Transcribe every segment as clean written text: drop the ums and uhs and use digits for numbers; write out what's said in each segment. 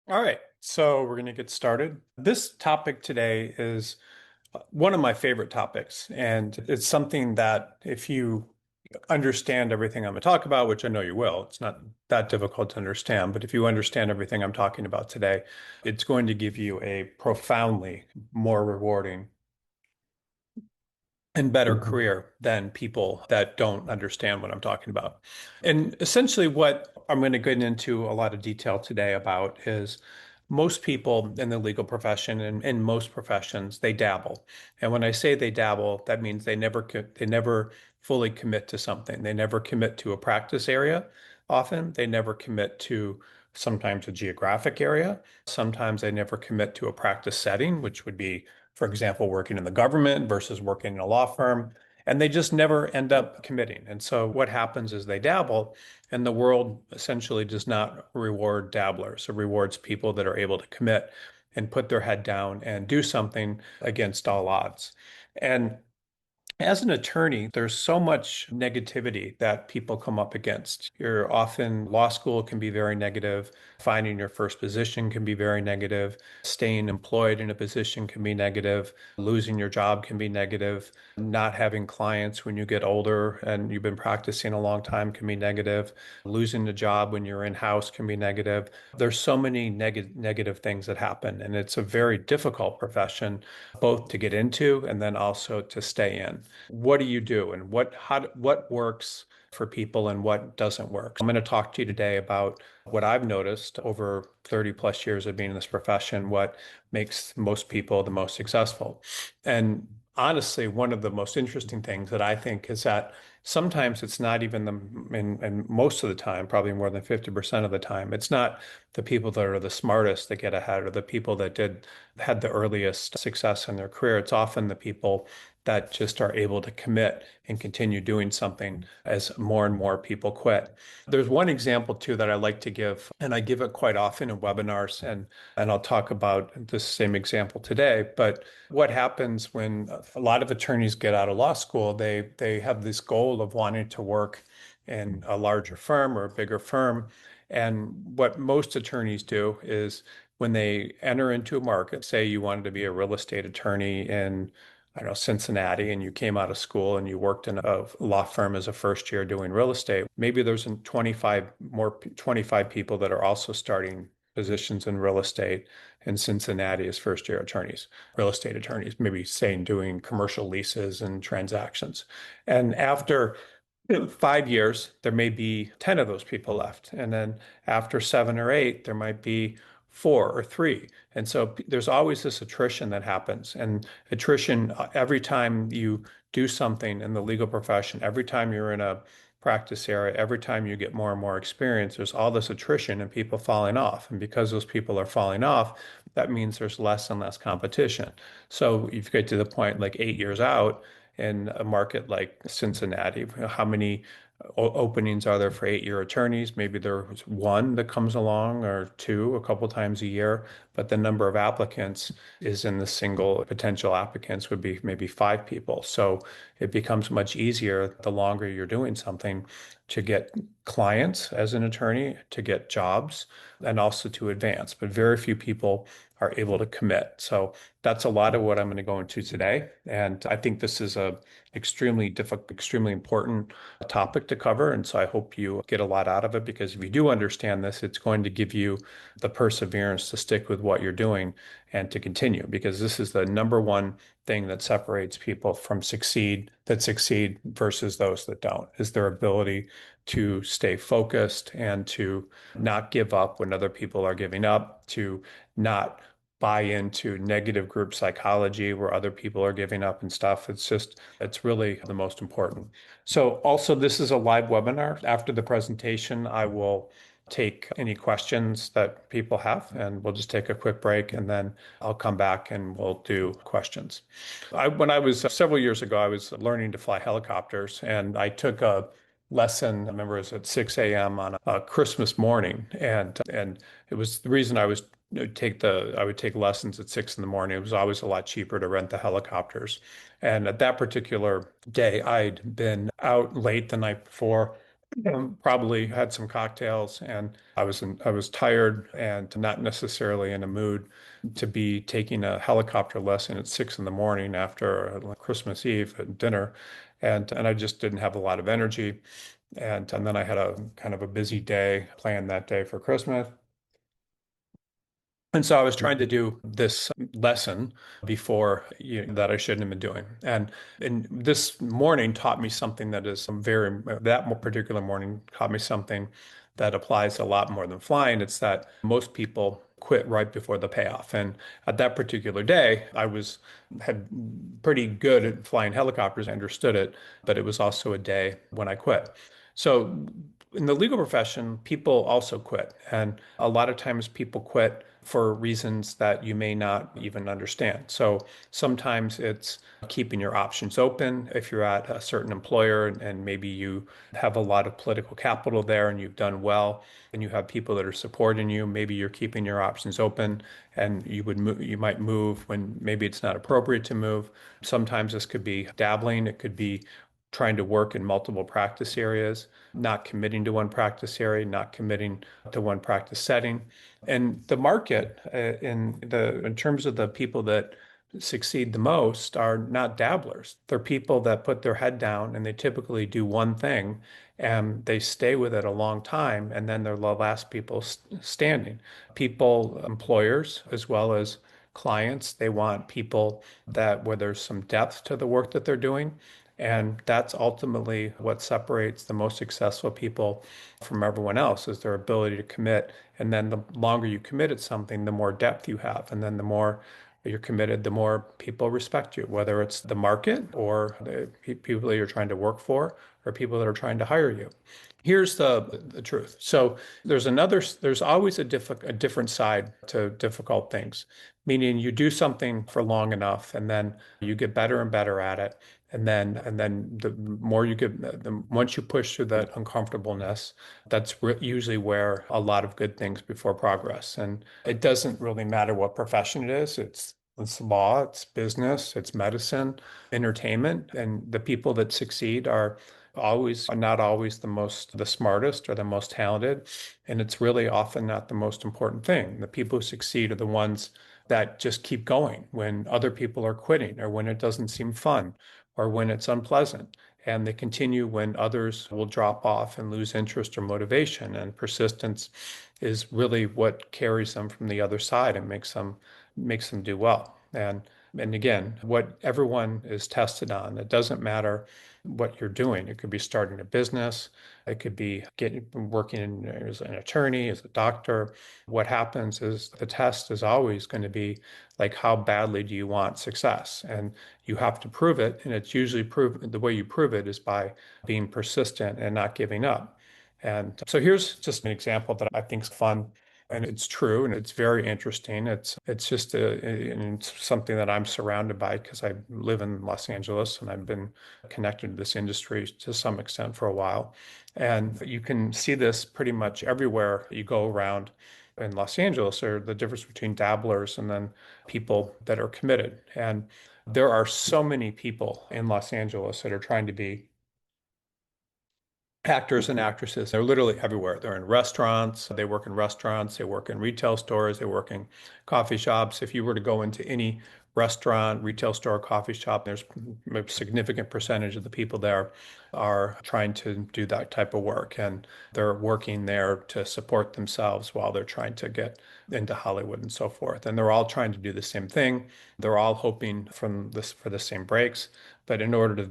All right, so we're going to get started. This topic today is one of my favorite topics, and it's something that if you understand everything I'm going to talk about, which I know you will, it's not that difficult to understand, but if you understand everything I'm talking about today, it's going to give you a profoundly more rewarding and better career than people that don't understand what I'm talking about. And essentially, what I'm going to get into a lot of detail today about is most people in the legal profession and in most professions, they dabble. And when I say they dabble, that means they never fully commit to something. They never commit to a practice area. Often, they never commit to sometimes a geographic area. Sometimes they never commit to a practice setting, which would be, for example, working in the government versus working in a law firm, and they just never end up committing. And so what happens is they dabble, and the world essentially does not reward dabblers. It rewards people that are able to commit and put their head down and do something against all odds. And as an attorney, there's so much negativity that people come up against. You're often, law school can be very negative. Finding your first position can be very negative. Staying employed in a position can be negative. Losing your job can be negative. Not having clients when you get older and you've been practicing a long time can be negative. Losing the job when you're in-house can be negative. There's so many negative things that happen, and it's a very difficult profession both to get into and then also to stay in. What do you do and what works for people and what doesn't work? I'm going to talk to you today about what I've noticed over 30 plus years of being in this profession, what makes most people the most successful. And honestly, one of the most interesting things that I think is that sometimes it's not even and most of the time, probably more than 50% of the time, it's not the people that are the smartest that get ahead or the people that had the earliest success in their career. It's often the people that just are able to commit and continue doing something as more and more people quit. There's one example too that I like to give, and I give it quite often in webinars, and I'll talk about this same example today. But what happens when a lot of attorneys get out of law school, they have this goal of wanting to work in a larger firm or a bigger firm. And what most attorneys do is when they enter into a market, say you wanted to be a real estate attorney in, I don't know, Cincinnati, and you came out of school and you worked in a law firm as a first year doing real estate. Maybe there's 25 people that are also starting positions in real estate in Cincinnati as first year attorneys, real estate attorneys, maybe saying doing commercial leases and transactions. And after 5 years, there may be 10 of those people left. And then after 7 or 8, there might be 4 or 3. And so there's always this attrition that happens. And attrition, every time you do something in the legal profession, every time you're in a practice area, every time you get more and more experience, there's all this attrition and people falling off. And because those people are falling off, that means there's less and less competition. So you get to the point like 8 years out, in a market like Cincinnati, how many openings are there for 8 year attorneys? Maybe there's one that comes along or two a couple times a year, but the number of applicants is in the single potential applicants would be maybe 5 people. So it becomes much easier the longer you're doing something to get clients as an attorney, to get jobs, and also to advance. But very few people are able to commit. So that's a lot of what I'm going to go into today. And I think this is a extremely difficult, extremely important topic to cover. And so I hope you get a lot out of it because if you do understand this, it's going to give you the perseverance to stick with what you're doing and to continue because this is the number one thing that separates people from succeed versus those that don't is their ability to stay focused and to not give up when other people are giving up, to not buy into negative group psychology where other people are giving up and stuff. It's really the most important. So also this is a live webinar. After the presentation, I will take any questions that people have and we'll just take a quick break and then I'll come back and we'll do questions. When I was several years ago, I was learning to fly helicopters and I took a lesson. I remember it was at 6 a.m. on a Christmas morning, and it was the reason I would take lessons at 6 in the morning. It was always a lot cheaper to rent the helicopters. And at that particular day, I'd been out late the night before. Probably had some cocktails, and I was tired and not necessarily in a mood to be taking a helicopter lesson at 6 in the morning after Christmas Eve at dinner, and I just didn't have a lot of energy, and then I had a kind of a busy day planned that day for Christmas. And so I was trying to do this lesson before that I shouldn't have been doing. And this morning taught me something that is that particular morning taught me something that applies a lot more than flying. It's that most people quit right before the payoff. And at that particular day, had pretty good at flying helicopters. I understood it, but it was also a day when I quit. So in the legal profession, people also quit. And a lot of times people quit for reasons that you may not even understand. So sometimes it's keeping your options open if you're at a certain employer and maybe you have a lot of political capital there and you've done well and you have people that are supporting you. Maybe you're keeping your options open and you might move when maybe it's not appropriate to move. Sometimes this could be dabbling. It could be trying to work in multiple practice areas, not committing to one practice area, not committing to one practice setting. And the market in terms of the people that succeed the most are not dabblers. They're people that put their head down and they typically do one thing and they stay with it a long time and then they're the last people standing. People, employers, as well as clients, they want people that where there's some depth to the work that they're doing. And that's ultimately what separates the most successful people from everyone else is their ability to commit. And then the longer you commit at something, the more depth you have. And then the more you're committed, the more people respect you, whether it's the market or the people that you're trying to work for or people that are trying to hire you. Here's the truth. So there's always a different side to difficult things, meaning you do something for long enough and then you get better and better at it. And then the more you get, once you push through that uncomfortableness, that's usually where a lot of good things before progress. And it doesn't really matter what profession it is. It's law, it's business, it's medicine, entertainment, and the people that succeed are not always the smartest or the most talented, and it's really often not the most important thing. The people who succeed are the ones that just keep going when other people are quitting or when it doesn't seem fun or when it's unpleasant. And they continue when others will drop off and lose interest or motivation. And persistence is really what carries them from the other side and makes them do well. And again, what everyone is tested on, it doesn't matter what you're doing. It could be starting a business, it could be working as an attorney, as a doctor. What happens is the test is always going to be like, how badly do you want success? And you have to prove it. And it's usually the way you prove it is by being persistent and not giving up. And so here's just an example that I think is fun. And it's true, and it's very interesting. It's just and it's something that I'm surrounded by because I live in Los Angeles and I've been connected to this industry to some extent for a while. And you can see this pretty much everywhere you go around in Los Angeles, or the difference between dabblers and then people that are committed. And there are so many people in Los Angeles that are trying to be actors and actresses. They're literally everywhere. They're in restaurants, they work in restaurants, they work in retail stores, they work in coffee shops. If you were to go into any restaurant, retail store, coffee shop, there's a significant percentage of the people there are trying to do that type of work. And they're working there to support themselves while they're trying to get into Hollywood and so forth. And they're all trying to do the same thing. They're all hoping for the same breaks. But in order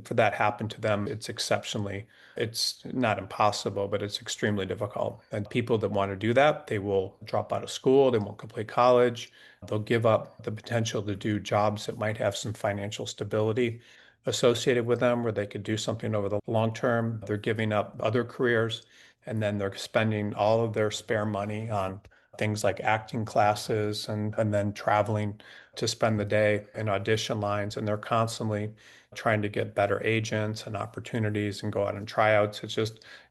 for that happen to them, it's not impossible, but it's extremely difficult. And people that want to do that, they will drop out of school, they won't complete college, they'll give up the potential to do jobs that might have some financial stability associated with them, where they could do something over the long term. They're giving up other careers, and then they're spending all of their spare money on things like acting classes and then traveling to spend the day in audition lines. And they're constantly trying to get better agents and opportunities and go out and tryouts.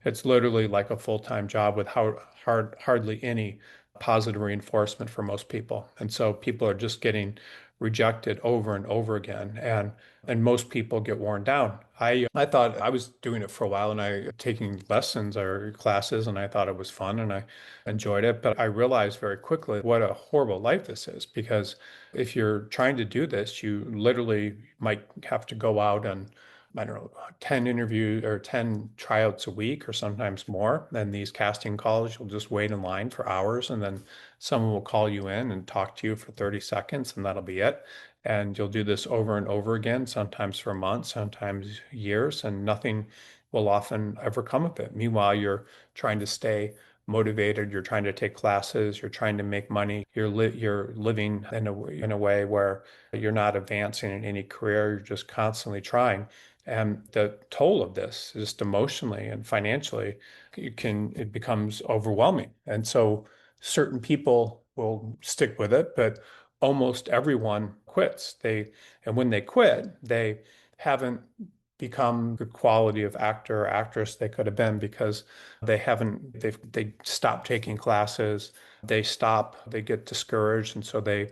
It's literally like a full-time job with hardly any positive reinforcement for most people. And so people are just getting rejected over and over again. And most people get worn down. I thought I was doing it for a while and I taking lessons or classes and I thought it was fun and I enjoyed it. But I realized very quickly what a horrible life this is because if you're trying to do this, you literally might have to go out and I don't know, 10 interviews or 10 tryouts a week or sometimes more. Then these casting calls, you'll just wait in line for hours and then someone will call you in and talk to you for 30 seconds and that'll be it. And you'll do this over and over again, sometimes for months, sometimes years, and nothing will often ever come of it. Meanwhile, you're trying to stay motivated, you're trying to take classes, you're trying to make money, you're living in a way where you're not advancing in any career, you're just constantly trying. And the toll of this, just emotionally and financially, it becomes overwhelming. And so certain people will stick with it, but almost everyone quits. And when they quit, they haven't become the quality of actor or actress they could have been because they stop taking classes, they get discouraged, and so they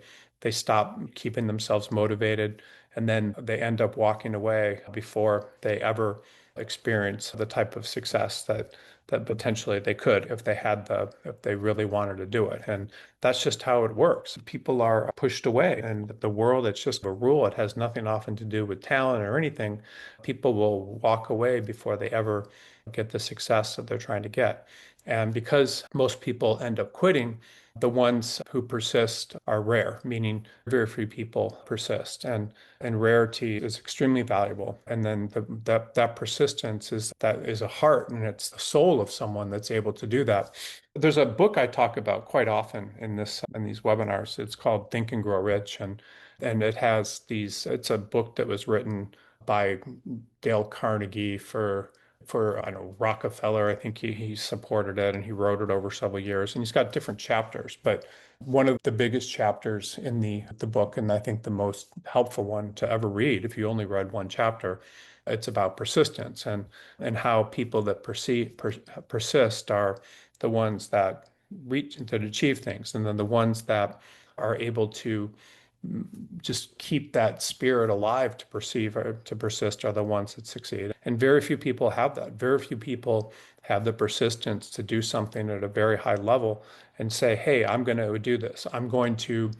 stop keeping themselves motivated, and then they end up walking away before they ever experience the type of success that potentially they could if they really wanted to do it. And that's just how it works. People are pushed away, and the world, it's just a rule. It has nothing often to do with talent or anything. People will walk away before they ever get the success that they're trying to get. And because most people end up quitting, the ones who persist are rare, meaning very few people persist. And rarity is extremely valuable. And then that persistence is a heart and it's the soul of someone that's able to do that. There's a book I talk about quite often in these webinars. It's called Think and Grow Rich, and it has these. It's a book that was written by Dale Carnegie for I don't know Rockefeller. I think he supported it and he wrote it over several years. And he's got different chapters, but one of the biggest chapters in the book, and I think the most helpful one to ever read, if you only read one chapter, it's about persistence and how people that persist are the ones that achieve things, and then the ones that are able to just keep that spirit alive to perceive or to persist are the ones that succeed. And very few people have that. Very few people have the persistence to do something at a very high level and say, hey, I'm going to do this. I'm going to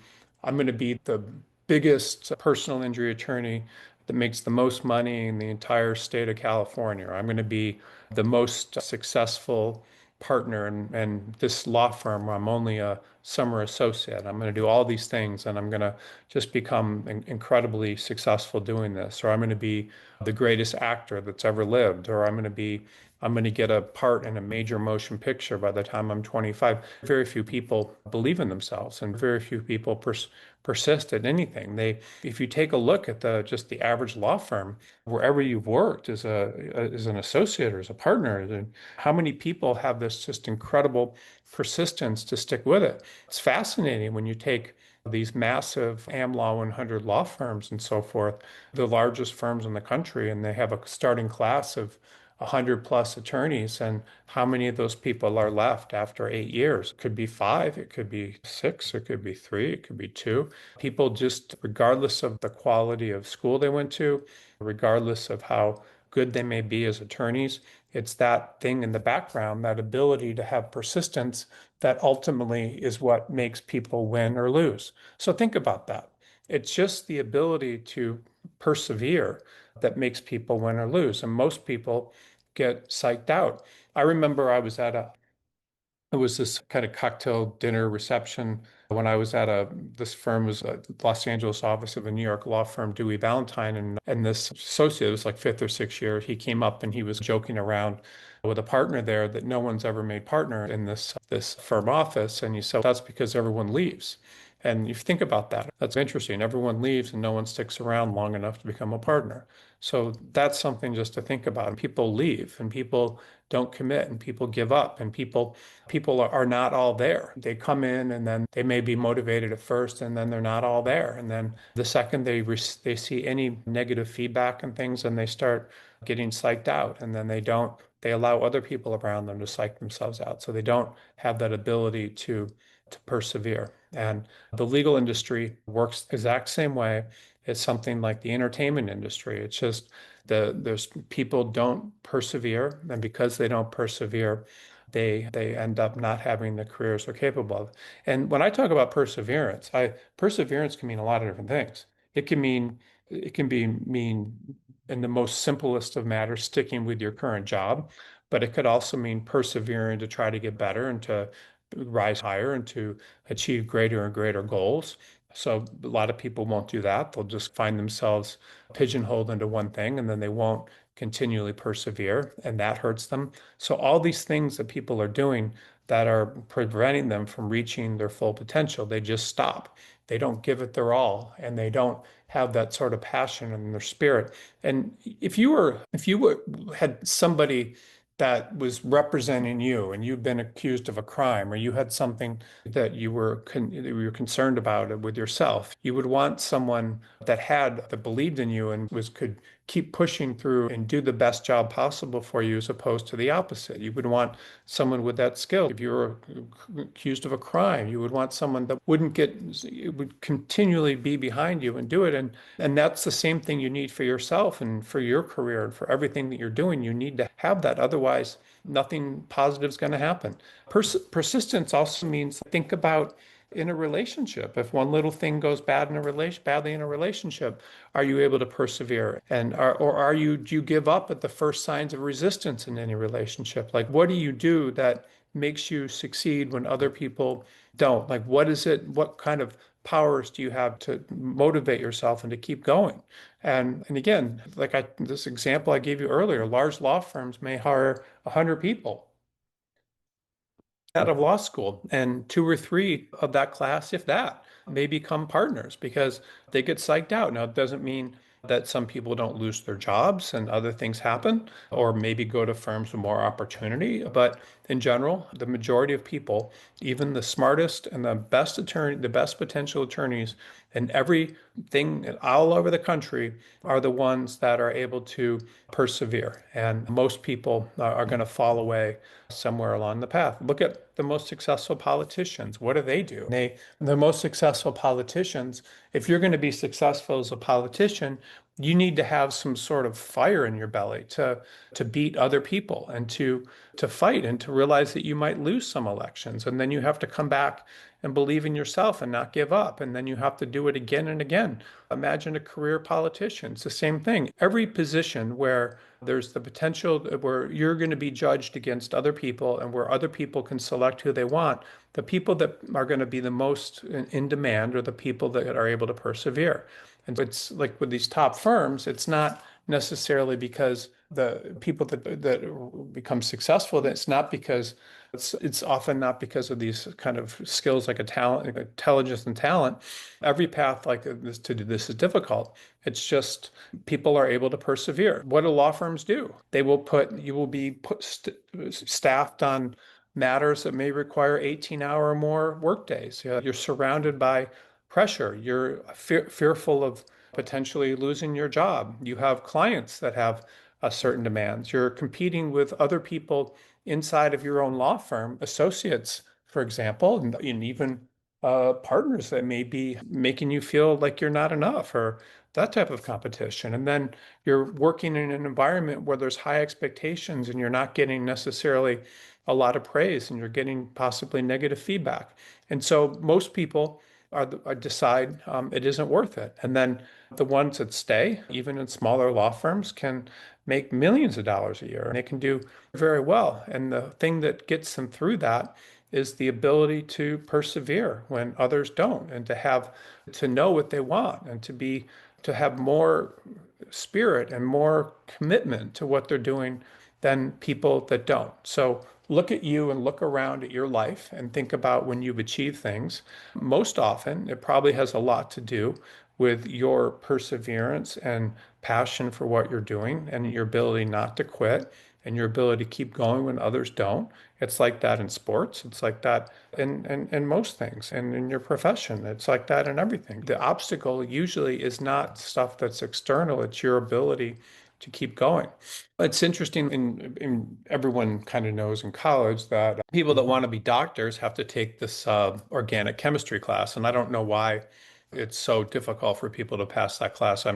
be the biggest personal injury attorney that makes the most money in the entire state of California. Or I'm going to be the most successful partner in this law firm where I'm only a summer associate. I'm going to do all these things and I'm going to just become incredibly successful doing this. Or I'm going to be the greatest actor that's ever lived. Or I'm going to get a part in a major motion picture by the time I'm 25. Very few people believe in themselves and very few people persist at anything. If you take a look at just the average law firm, wherever you've worked as an associate or as a partner, how many people have this just incredible persistence to stick with it? It's fascinating when you take these massive AmLaw 100 law firms and so forth, the largest firms in the country, and they have a starting class of 100 plus attorneys, and how many of those people are left after 8 years? It could be five, it could be six, it could be three, it could be two. People just, regardless of the quality of school they went to, regardless of how good they may be as attorneys, it's that thing in the background, that ability to have persistence that ultimately is what makes people win or lose. So think about that. It's just the ability to persevere that makes people win or lose. And most people get psyched out. I remember it was this kind of cocktail dinner reception when I was this firm was a Los Angeles office of a New York law firm, Dewey Valentine, and this associate, it was like fifth or sixth year, he came up and he was joking around with a partner there that no one's ever made partner in this firm office. And he said, that's because everyone leaves. And if you think about that, that's interesting. Everyone leaves and no one sticks around long enough to become a partner. So that's something just to think about. And people leave and people don't commit and people give up and people are not all there. They come in and then they may be motivated at first and then they're not all there. And then the second they see any negative feedback and things and they start getting psyched out and then they allow other people around them to psych themselves out. So they don't have that ability to to persevere. And the legal industry works the exact same way as something like the entertainment industry. It's just there's people don't persevere, and because they don't persevere, they end up not having the careers they're capable of. And when I talk about perseverance, I perseverance can mean a lot of different things. It can mean it can be mean in the most simplest of matters, sticking with your current job, but it could also mean persevering to try to get better and to rise higher and to achieve greater and greater goals. So a lot of people won't do that. They'll just find themselves pigeonholed into one thing and then they won't continually persevere, and that hurts them. So all these things that people are doing that are preventing them from reaching their full potential, they just stop. They don't give it their all, and they don't have that sort of passion in their spirit. And if you had somebody that was representing you and you've been accused of a crime or you had something that you were concerned about with yourself, you would want someone that believed in you and was could keep pushing through and do the best job possible for you, as opposed to the opposite. You would want someone with that skill. If you were accused of a crime, you would want someone that would continually be behind you and do it. And that's the same thing you need for yourself and for your career and for everything that you're doing. You need to have that. Otherwise, nothing positive is going to happen. Persistence also means think about in a relationship. If one little thing goes badly in a relationship, are you able to persevere? Or do you give up at the first signs of resistance in any relationship? Like, what do you do that makes you succeed when other people don't? Like, what is it? What kind of powers do you have to motivate yourself and to keep going? And again, this example I gave you earlier, large law firms may hire 100 people out of law school, and two or three of that class, if that, may become partners because they get psyched out. Now, it doesn't mean that some people don't lose their jobs and other things happen, or maybe go to firms with more opportunity. But in general, the majority of people, even the smartest and the best potential attorneys in everything all over the country, are the ones that are able to persevere. And most people are going to fall away somewhere along the path. Look at the most successful politicians. What do? The most successful politicians, if you're going to be successful as a politician, you need to have some sort of fire in your belly to beat other people and to fight and to realize that you might lose some elections. And then you have to come back and believe in yourself and not give up. And then you have to do it again and again. Imagine a career politician. It's the same thing. Every position where there's the potential where you're going to be judged against other people and where other people can select who they want, the people that are going to be the most in demand are the people that are able to persevere. And it's like with these top firms, it's not necessarily because the people that become successful, that's not because it's often not because of these kind of skills like a talent, like intelligence and talent. Every path like this to do this is difficult. It's just people are able to persevere. What do law firms do? You will be staffed on matters that may require 18-hour or more workdays. You're surrounded by pressure. You're fearful of potentially losing your job. You have clients that have certain demands. You're competing with other people inside of your own law firm, associates, for example, and even partners that may be making you feel like you're not enough or that type of competition. And then you're working in an environment where there's high expectations and you're not getting necessarily a lot of praise and you're getting possibly negative feedback. And so most people decide it isn't worth it. And then the ones that stay, even in smaller law firms, can make millions of dollars a year and they can do very well. And the thing that gets them through that is the ability to persevere when others don't, and to know what they want and to have more spirit and more commitment to what they're doing than people that don't. So look at you and look around at your life and think about when you've achieved things. Most often, it probably has a lot to do with your perseverance and passion for what you're doing and your ability not to quit and your ability to keep going when others don't. It's like that in sports. It's like that in most things. And in your profession, it's like that in everything. The obstacle usually is not stuff that's external. It's your ability to keep going. It's interesting, everyone kind of knows in college that people that want to be doctors have to take this organic chemistry class, and I don't know why it's so difficult for people to pass that class. I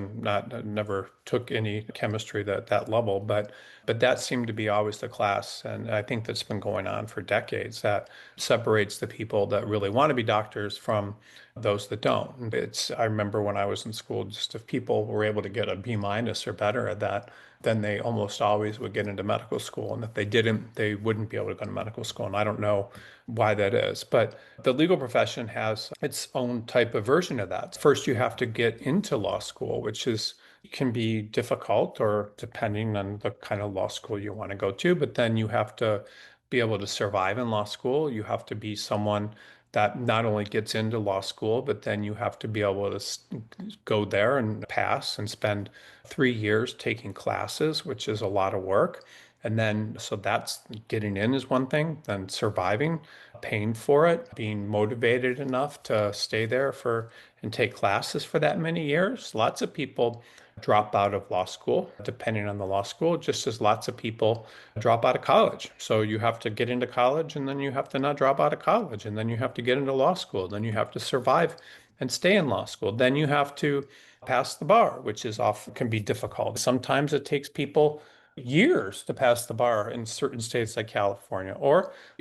never took any chemistry that level, but that seemed to be always the class, and I think that's been going on for decades. That separates the people that really want to be doctors from those that don't. I remember when I was in school, just if people were able to get a B minus or better at that, then they almost always would get into medical school. And if they didn't, they wouldn't be able to go to medical school. And I don't know why that is. But the legal profession has its own type of version of that. First, you have to get into law school, which is can be difficult or depending on the kind of law school you want to go to. But then you have to be able to survive in law school. You have to be someone that not only gets into law school, but then you have to be able to go there and pass and spend 3 years taking classes, which is a lot of work. And then, so that's getting in is one thing, then surviving, paying for it, being motivated enough to stay there for and take classes for that many years. Lots of people drop out of law school, depending on the law school, just as lots of people drop out of college. So you have to get into college and then you have to not drop out of college and then you have to get into law school. Then you have to survive and stay in law school. Then you have to pass the bar, which is often can be difficult. Sometimes it takes people years to pass the bar in certain states like California,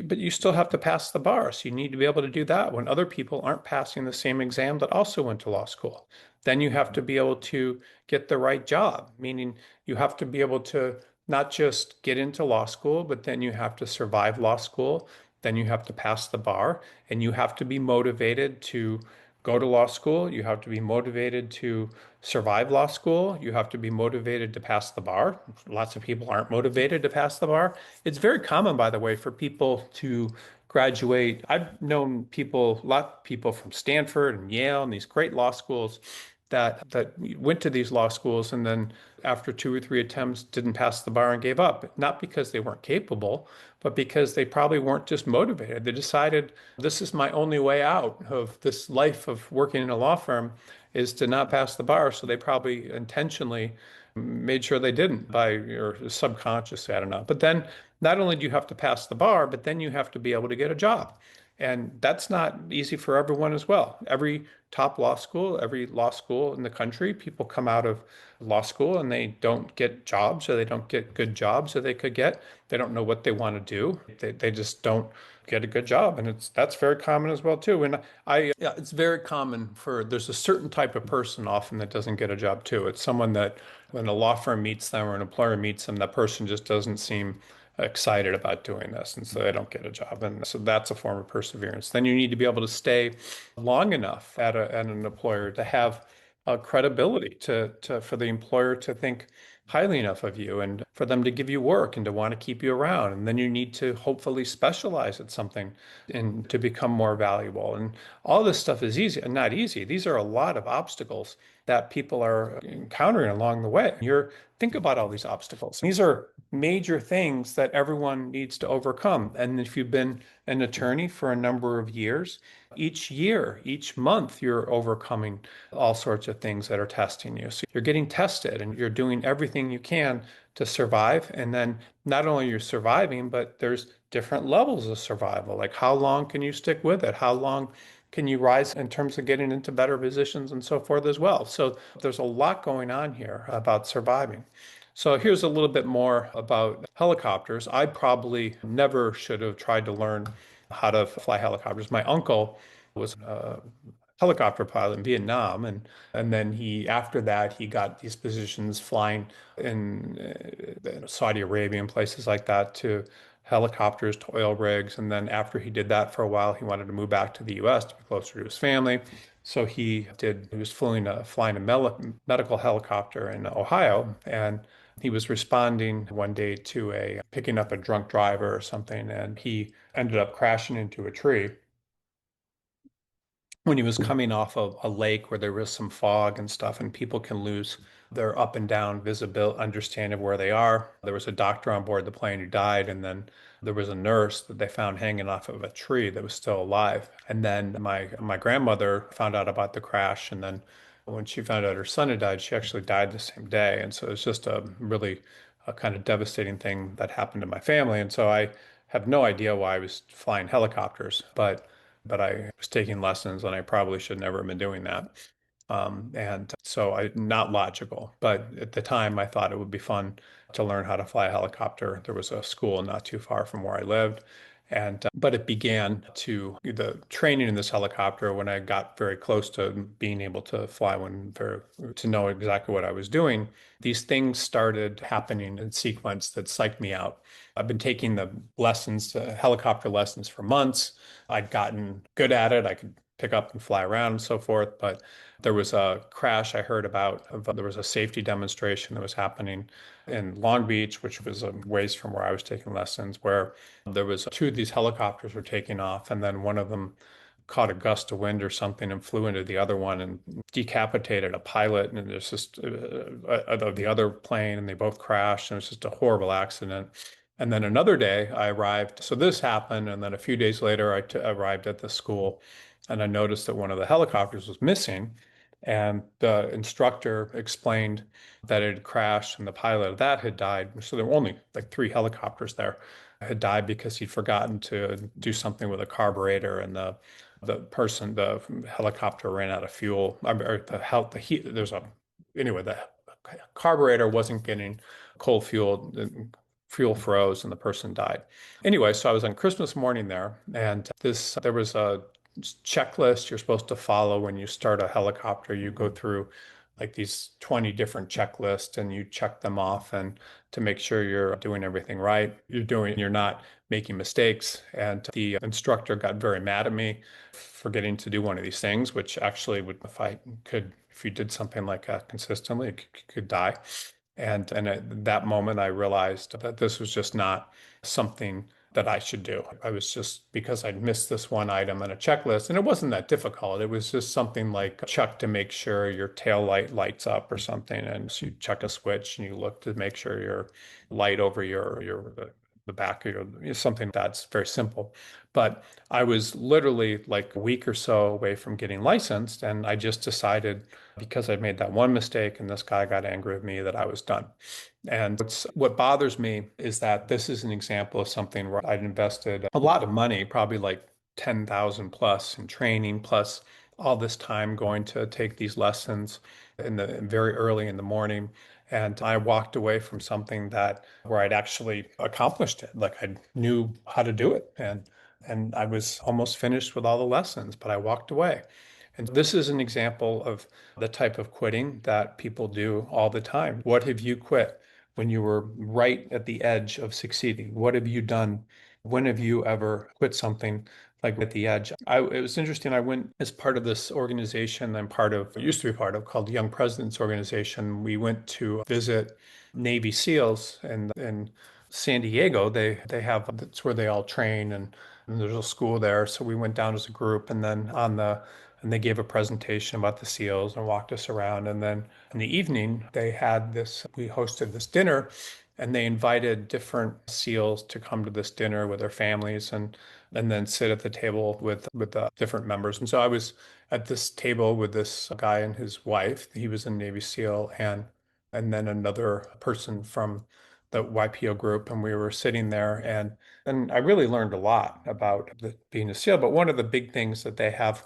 but you still have to pass the bar. So you need to be able to do that when other people aren't passing the same exam that also went to law school. Then you have to be able to get the right job, meaning you have to be able to not just get into law school, but then you have to survive law school. Then you have to pass the bar and you have to be motivated to go to law school. You have to be motivated to survive law school. You have to be motivated to pass the bar. Lots of people aren't motivated to pass the bar. It's very common, by the way, for people to graduate. I've known people, a lot of people from Stanford and Yale and these great law schools that went to these law schools and then after 2 or 3 attempts didn't pass the bar and gave up, not because they weren't capable, but because they probably weren't just motivated. They decided this is my only way out of this life of working in a law firm is to not pass the bar. So they probably intentionally made sure they didn't by or subconsciously, I don't know. But then not only do you have to pass the bar, but then you have to be able to get a job. And that's not easy for everyone as well. Every top law school, every law school in the country, people come out of law school and they don't get jobs or they don't get good jobs that they could get. They don't know what they want to do. They just don't get a good job. And that's very common as well too. And yeah, it's very common there's a certain type of person often that doesn't get a job too. It's someone that when a law firm meets them or an employer meets them, that person just doesn't seem excited about doing this, and so they don't get a job. And so that's a form of perseverance. Then you need to be able to stay long enough at an employer to have credibility for the employer to think highly enough of you and for them to give you work and to want to keep you around. And then you need to hopefully specialize at something and to become more valuable. And all this stuff is easy and not easy. These are a lot of obstacles that people are encountering along the way. Think about all these obstacles. These are major things that everyone needs to overcome. And if you've been an attorney for a number of years, each year, each month, you're overcoming all sorts of things that are testing you. So you're getting tested and you're doing everything you can to survive. And then not only you're surviving, but there's different levels of survival. Like how long can you stick with it? How long can you rise in terms of getting into better positions and so forth as well? So there's a lot going on here about surviving. So here's a little bit more about helicopters. I probably never should have tried to learn how to fly helicopters. My uncle was a helicopter pilot in Vietnam, and then after that he got these positions flying in Saudi Arabia and places like that to helicopters to oil rigs. And then after he did that for a while, he wanted to move back to the US to be closer to his family. So he was flying a medical helicopter in Ohio, and he was responding one day to picking up a drunk driver or something, and he ended up crashing into a tree when he was coming off of a lake where there was some fog and stuff, and people can lose their up and down visibility, understanding of where they are. There was a doctor on board the plane who died, and then there was a nurse that they found hanging off of a tree that was still alive. And then my grandmother found out about the crash, and then when she found out her son had died, she actually died the same day. And so it's just a really a kind of devastating thing that happened to my family. And so I have no idea why I was flying helicopters, but I was taking lessons and I probably should never have been doing that. And so I not logical, but at the time I thought it would be fun to learn how to fly a helicopter. There was a school not too far from where I lived. And but it began to the training in this helicopter when I got very close to being able to fly one to know exactly what I was doing. These things started happening in sequence that psyched me out. I've been taking the lessons, helicopter lessons for months. I'd gotten good at it. I could pick up and fly around and so forth. But there was a crash I heard about. There was a safety demonstration that was happening in Long Beach, which was a ways from where I was taking lessons, where there was two of these helicopters were taking off, and then one of them caught a gust of wind or something and flew into the other one and decapitated a pilot and there's just of the other plane, and they both crashed, and it was just a horrible accident. And then another day I arrived. So this happened, and then a few days later arrived at the school, and I noticed that one of the helicopters was missing. And the instructor explained that it had crashed and the pilot of that had died. So there were only like three helicopters there, had died because he'd forgotten to do something with a carburetor, and the helicopter ran out of fuel. Or the heat, there's a, anyway, the carburetor wasn't getting cold fuel, fuel froze, and the person died. Anyway, so I was on Christmas morning there, and there was a checklist you're supposed to follow when you start a helicopter. You go through like these 20 different checklists and you check them off, and to make sure you're doing everything right. You're not making mistakes. And the instructor got very mad at me for getting to do one of these things, which actually would, if you did something like that consistently, could die. And at that moment, I realized that this was just not something that I should do. I was just because I'd missed this one item in a checklist, and it wasn't that difficult. It was just something like check to make sure your tail light lights up or something, and so you check a switch and you look to make sure your light over the back of something that's very simple. But I was literally like a week or so away from getting licensed, and I just decided because I'd made that one mistake and this guy got angry with me that I was done. And what bothers me is that this is an example of something where I'd invested a lot of money, probably like 10,000 plus in training, plus all this time going to take these lessons very early in the morning. And I walked away from something that where I'd actually accomplished it. Like I knew how to do it. And I was almost finished with all the lessons, but I walked away. And this is an example of the type of quitting that people do all the time. What have you quit when you were right at the edge of succeeding? What have you done? When have you ever quit something like at the edge? It was interesting. I went as part of this organization I'm part of, used to be part of, called Young Presidents Organization. We went to visit Navy SEALs in San Diego. They have, that's where they all train, and there's a school there. So we went down as a group, and then and they gave a presentation about the SEALs and walked us around. And then in the evening, we hosted this dinner, and they invited different SEALs to come to this dinner with their families, and then sit at the table with the different members. And so I was at this table with this guy and his wife. He was a Navy SEAL, and then another person from the YPO group, and we were sitting there, and I really learned a lot about being a SEAL. But one of the big things that they have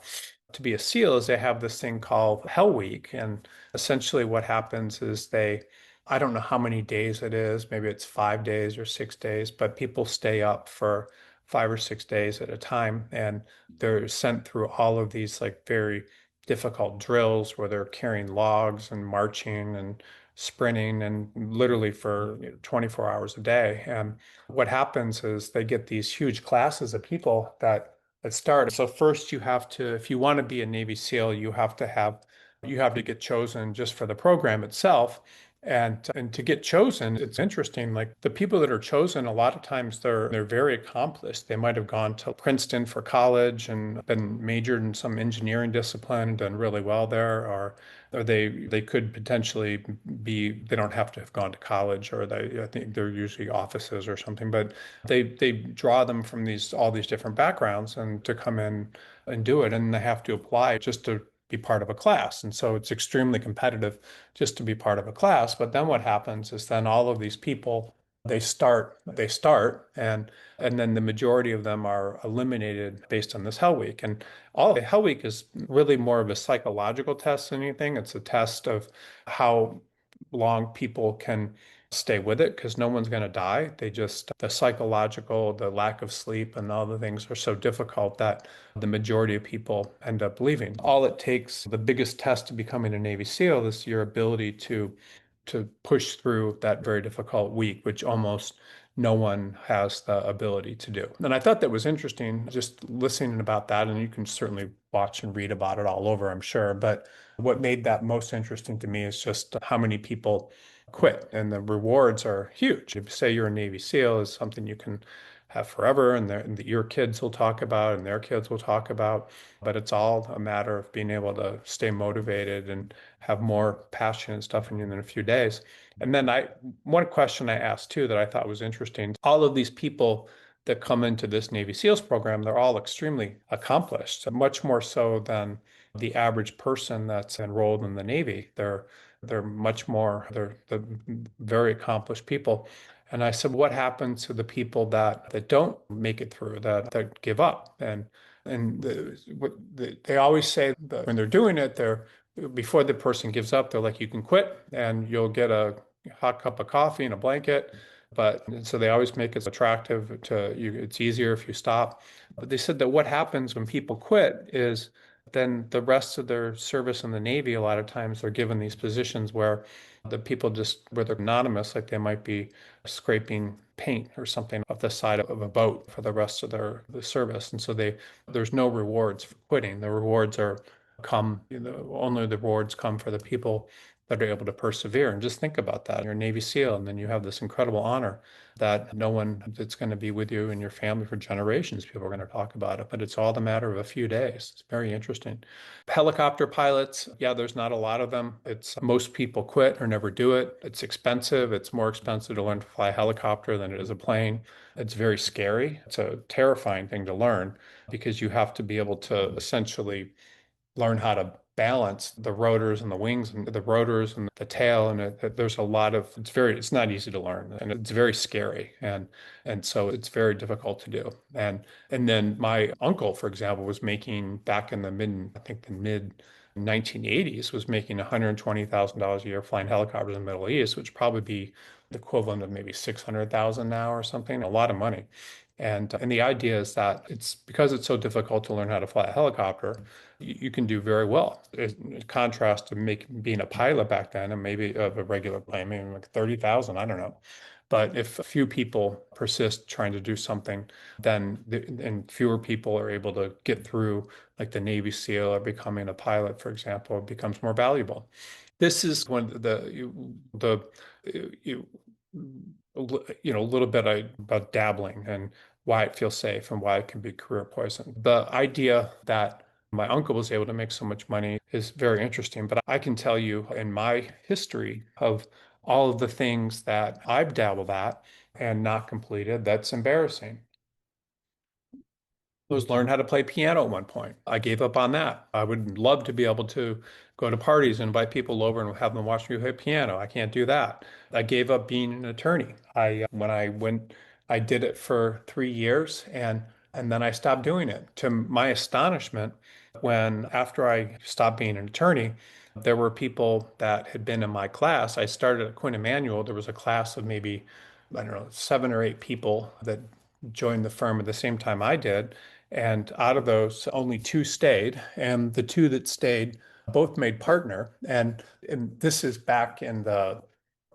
to be a SEAL is they have this thing called Hell Week. And essentially what happens is I don't know how many days it is, maybe it's 5 days or 6 days, but people stay up for 5 or 6 days at a time. And they're sent through all of these like very difficult drills where they're carrying logs and marching and sprinting and literally for 24 hours a day. And what happens is they get these huge classes of people that start. So first you have to, if you want to be a Navy SEAL, you have to get chosen just for the program itself. And to get chosen, it's interesting. Like the people that are chosen, a lot of times they're very accomplished. They might have gone to Princeton for college and been majored in some engineering discipline and done really well there, or they could potentially be, they don't have to have gone to college, or I think they're usually offices or something, but they draw them from all these different backgrounds and to come in and do it, and they have to apply just to be part of a class. And so it's extremely competitive just to be part of a class. But then what happens is then all of these people, they start and then the majority of them are eliminated based on this Hell Week. And all the Hell Week is really more of a psychological test than anything. It's a test of how long people can stay with it because no one's going to die. The psychological, the lack of sleep, and all the things are so difficult that the majority of people end up leaving. All it takes, the biggest test to becoming a Navy SEAL is your ability to push through that very difficult week, which almost no one has the ability to do. And I thought that was interesting just listening about that. And you can certainly watch and read about it all over, I'm sure. But what made that most interesting to me is just how many people quit. And the rewards are huge. If you say you're a Navy SEAL is something you can have forever and your kids will talk about and their kids will talk about. But it's all a matter of being able to stay motivated and have more passion and stuff in you in a few days. And then one question I asked too that I thought was interesting, all of these people that come into this Navy SEALs program, they're all extremely accomplished, much more so than the average person that's enrolled in the Navy. They're very accomplished people. And I said, what happens to the people that don't make it through, that give up? They always say that when they're doing it, before the person gives up, they're like, you can quit and you'll get a hot cup of coffee and a blanket. But so they always make it attractive to you. It's easier if you stop. But they said that what happens when people quit is then the rest of their service in the Navy, a lot of times they're given these positions where where they're anonymous, like they might be scraping paint or something off the side of a boat for the rest of the service. And so there's no rewards for quitting. The rewards only the rewards come for the people that are able to persevere. And just think about that. You're a Navy SEAL, and then you have this incredible honor that no one that's going to be with you and your family for generations. People are going to talk about it, but it's all the matter of a few days. It's very interesting. Helicopter pilots, yeah, there's not a lot of them. It's most people quit or never do it. It's expensive. It's more expensive to learn to fly a helicopter than it is a plane. It's very scary. It's a terrifying thing to learn because you have to be able to essentially learn how to balance the rotors and the wings and the rotors and the tail. And there's a lot of, it's not easy to learn and it's very scary. And so it's very difficult to do. And then my uncle, for example, was making back in I think the mid 1980s was making $120,000 a year flying helicopters in the Middle East, which would probably be the equivalent of maybe 600,000 now or something, a lot of money. And the idea is that it's because it's so difficult to learn how to fly a helicopter, you can do very well. In contrast to being a pilot back then, and maybe of a regular plane, maybe like 30,000, I don't know. But if a few people persist trying to do something, and fewer people are able to get through, like the Navy SEAL or becoming a pilot, for example, it becomes more valuable. This is one of you, a little bit about dabbling and why it feels safe and why it can be career poison. The idea that my uncle was able to make so much money is very interesting, but I can tell you in my history of all of the things that I've dabbled at and not completed, that's embarrassing. Was learn how to play piano at one point. I gave up on that. I would love to be able to go to parties and invite people over and have them watch me play piano. I can't do that. I gave up being an attorney. When I went, I did it for 3 years and then I stopped doing it. To my astonishment, when after I stopped being an attorney, there were people that had been in my class. I started at Quinn Emanuel. There was a class of maybe, I don't know, 7 or 8 people that joined the firm at the same time I did. And out of those, only two stayed. And the two that stayed both made partner. And this is back in the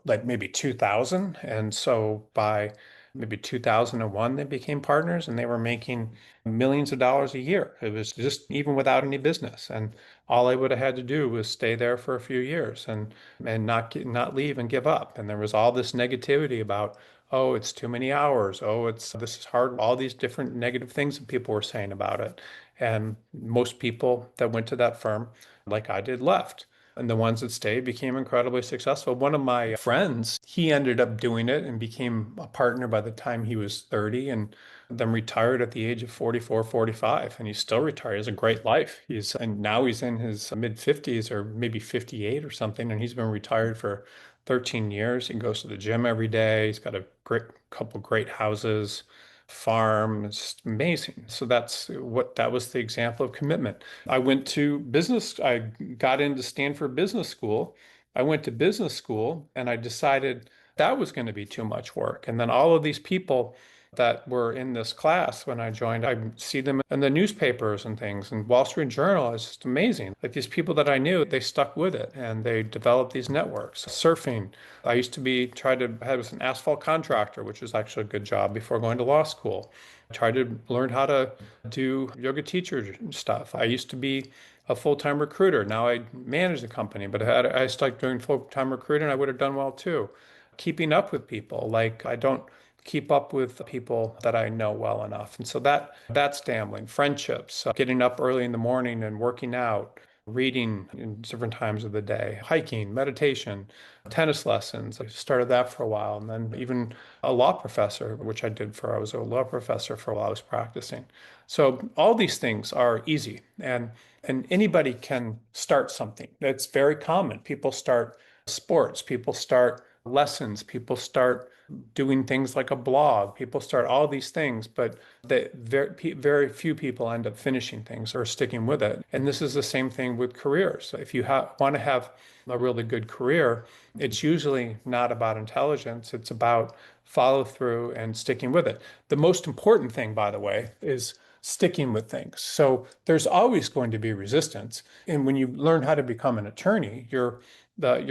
like maybe 2000. And so by maybe 2001, they became partners and they were making millions of dollars a year. It was just even without any business. And all I would have had to do was stay there for a few years and not leave and give up. And there was all this negativity about, oh, it's too many hours. Oh, this is hard. All these different negative things that people were saying about it. And most people that went to that firm, like I did, left. And the ones that stayed became incredibly successful. One of my friends, he ended up doing it and became a partner by the time he was 30 and then retired at the age of 44, 45. And he's still retired. He has a great life. And now he's in his mid 50s or maybe 58 or something. And he's been retired for 13 years. He goes to the gym every day. He's got a great couple great houses, farm. It's amazing. So that was the example of commitment. I went to business. I got into Stanford Business School. I went to business school and I decided that was going to be too much work. And then all of these people that were in this class when I joined, I see them in the newspapers and things, and Wall Street Journal is just amazing. Like these people that I knew, they stuck with it and they developed these networks. Surfing. I used to try to have an asphalt contractor, which was actually a good job before going to law school. I tried to learn how to do yoga teacher stuff. I used to be a full-time recruiter. Now I manage the company, but had I stuck doing full-time recruiting, I would have done well too. Keeping up with people, like I don't keep up with people that I know well enough. And so that's gambling. Friendships, getting up early in the morning and working out, reading in different times of the day, hiking, meditation, tennis lessons. I started that for a while. And then even a law professor, which I was a law professor for while I was practicing. So all these things are easy and anybody can start something. It's very common. People start sports, people start lessons, people start doing things like a blog, people start all these things, but very few people end up finishing things or sticking with it. And this is the same thing with careers. If you want to have a really good career, it's usually not about intelligence, it's about follow through and sticking with it. The most important thing, by the way, is sticking with things. So there's always going to be resistance. And when you learn how to become an attorney, your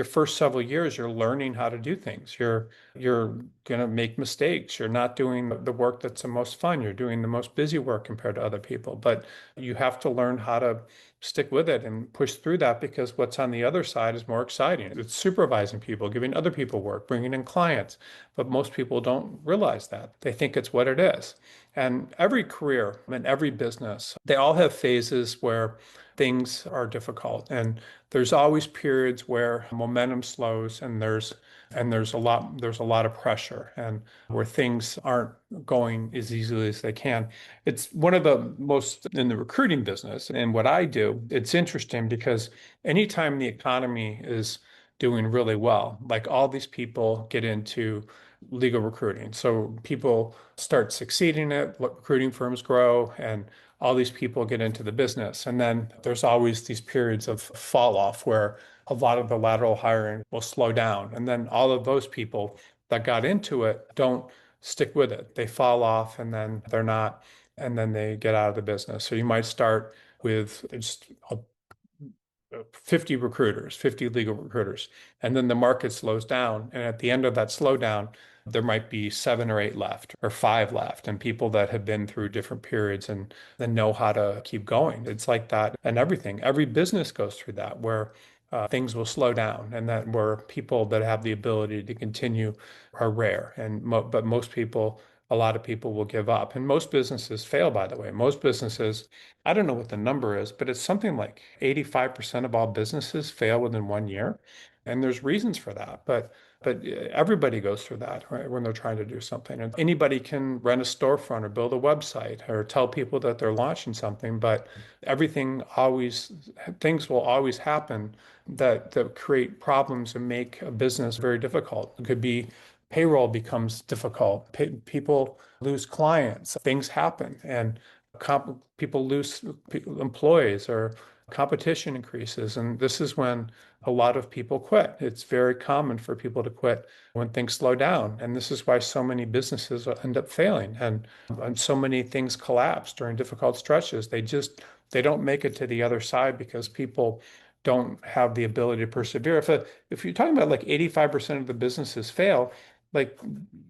first several years, you're learning how to do things. You're going to make mistakes. You're not doing the work that's the most fun. You're doing the most busy work compared to other people. But you have to learn how to stick with it and push through that because what's on the other side is more exciting. It's supervising people, giving other people work, bringing in clients. But most people don't realize that. They think it's what it is. And every career and every business, they all have phases where things are difficult. And there's always periods where momentum slows and there's a lot of pressure and where things aren't going as easily as they can. It's one of the most in the recruiting business and what I do, it's interesting because anytime the economy is doing really well, like all these people get into legal recruiting. So people start succeeding at what recruiting firms grow and all these people get into the business. And then there's always these periods of fall off where a lot of the lateral hiring will slow down. And then all of those people that got into it don't stick with it. They fall off and then they're not, and then they get out of the business. So you might start with just 50 recruiters, 50 legal recruiters, and then the market slows down. And at the end of that slowdown, there might be 7 or 8 left or 5 left, and people that have been through different periods and then know how to keep going. It's like that and everything. Every business goes through that where things will slow down and that where people that have the ability to continue are rare. But most people, a lot of people will give up. And most businesses fail, by the way. Most businesses, I don't know what the number is, but it's something like 85% of all businesses fail within 1 year. And there's reasons for that. But everybody goes through that, right, when they're trying to do something. And anybody can rent a storefront or build a website or tell people that they're launching something, but things will always happen that create problems and make a business very difficult. It could be payroll becomes difficult. People lose clients. Things happen, and people lose employees or competition increases. And this is when a lot of people quit. It's very common for people to quit when things slow down. And this is why so many businesses end up failing and so many things collapse during difficult stretches. They don't make it to the other side because people don't have the ability to persevere. If you're talking about like 85% of the businesses fail, like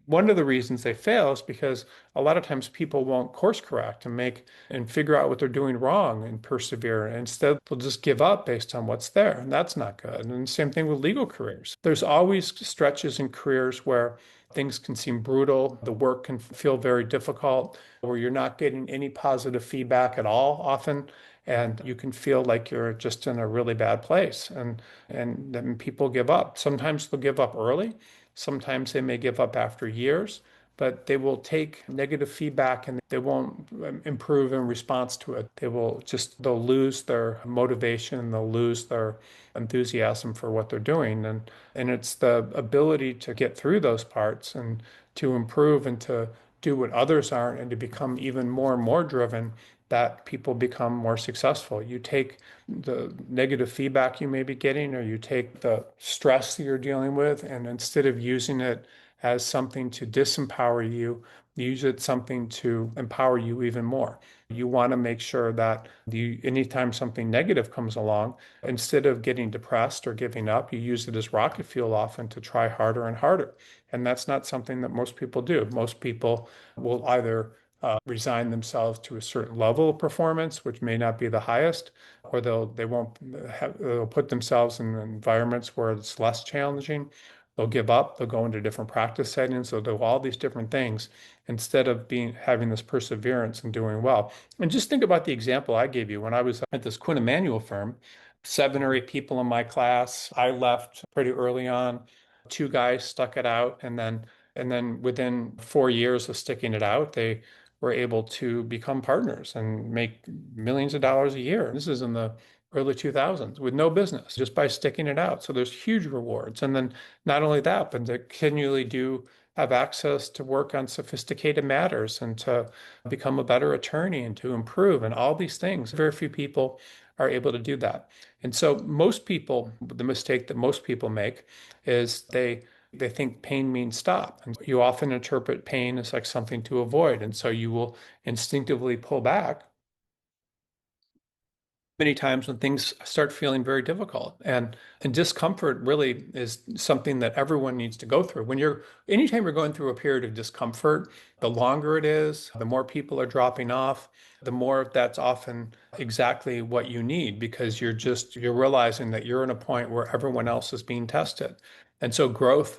one of the reasons they fail is because a lot of times people won't course correct and figure out what they're doing wrong and persevere. And instead, they'll just give up based on what's there. And that's not good. And same thing with legal careers. There's always stretches in careers where things can seem brutal, the work can feel very difficult, where you're not getting any positive feedback at all often. and you can feel like you're just in a really bad place. And then people give up. Sometimes they'll give up early. Sometimes they may give up after years, but they will take negative feedback and they won't improve in response to it. They'll lose their motivation, they'll lose their enthusiasm for what they're doing. And it's the ability to get through those parts and to improve and to do what others aren't and to become even more and more driven that people become more successful. You take the negative feedback you may be getting, or you take the stress that you're dealing with, and instead of using it as something to disempower you, use it something to empower you even more. You want to make sure that anytime something negative comes along, instead of getting depressed or giving up, you use it as rocket fuel often to try harder and harder. And that's not something that most people do. Most people will either resign themselves to a certain level of performance, which may not be the highest, or they'll put themselves in environments where it's less challenging. They'll give up, they'll go into different practice settings, they'll do all these different things instead of having this perseverance and doing well. And just think about the example I gave you when I was at this Quinn Emanuel firm, 7 or 8 people in my class. I left pretty early on. 2 guys stuck it out, and then within 4 years of sticking it out, they were able to become partners and make millions of dollars a year. This is in the early 2000s with no business, just by sticking it out. So there's huge rewards. And then not only that, but to continually do have access to work on sophisticated matters and to become a better attorney and to improve and all these things. Very few people are able to do that. And so most people, the mistake that most people make is they think pain means stop. And you often interpret pain as like something to avoid. And so you will instinctively pull back many times when things start feeling very difficult. And discomfort really is something that everyone needs to go through. Anytime you're going through a period of discomfort, the longer it is, the more people are dropping off, the more that's often exactly what you need, because you're realizing that you're in a point where everyone else is being tested. And so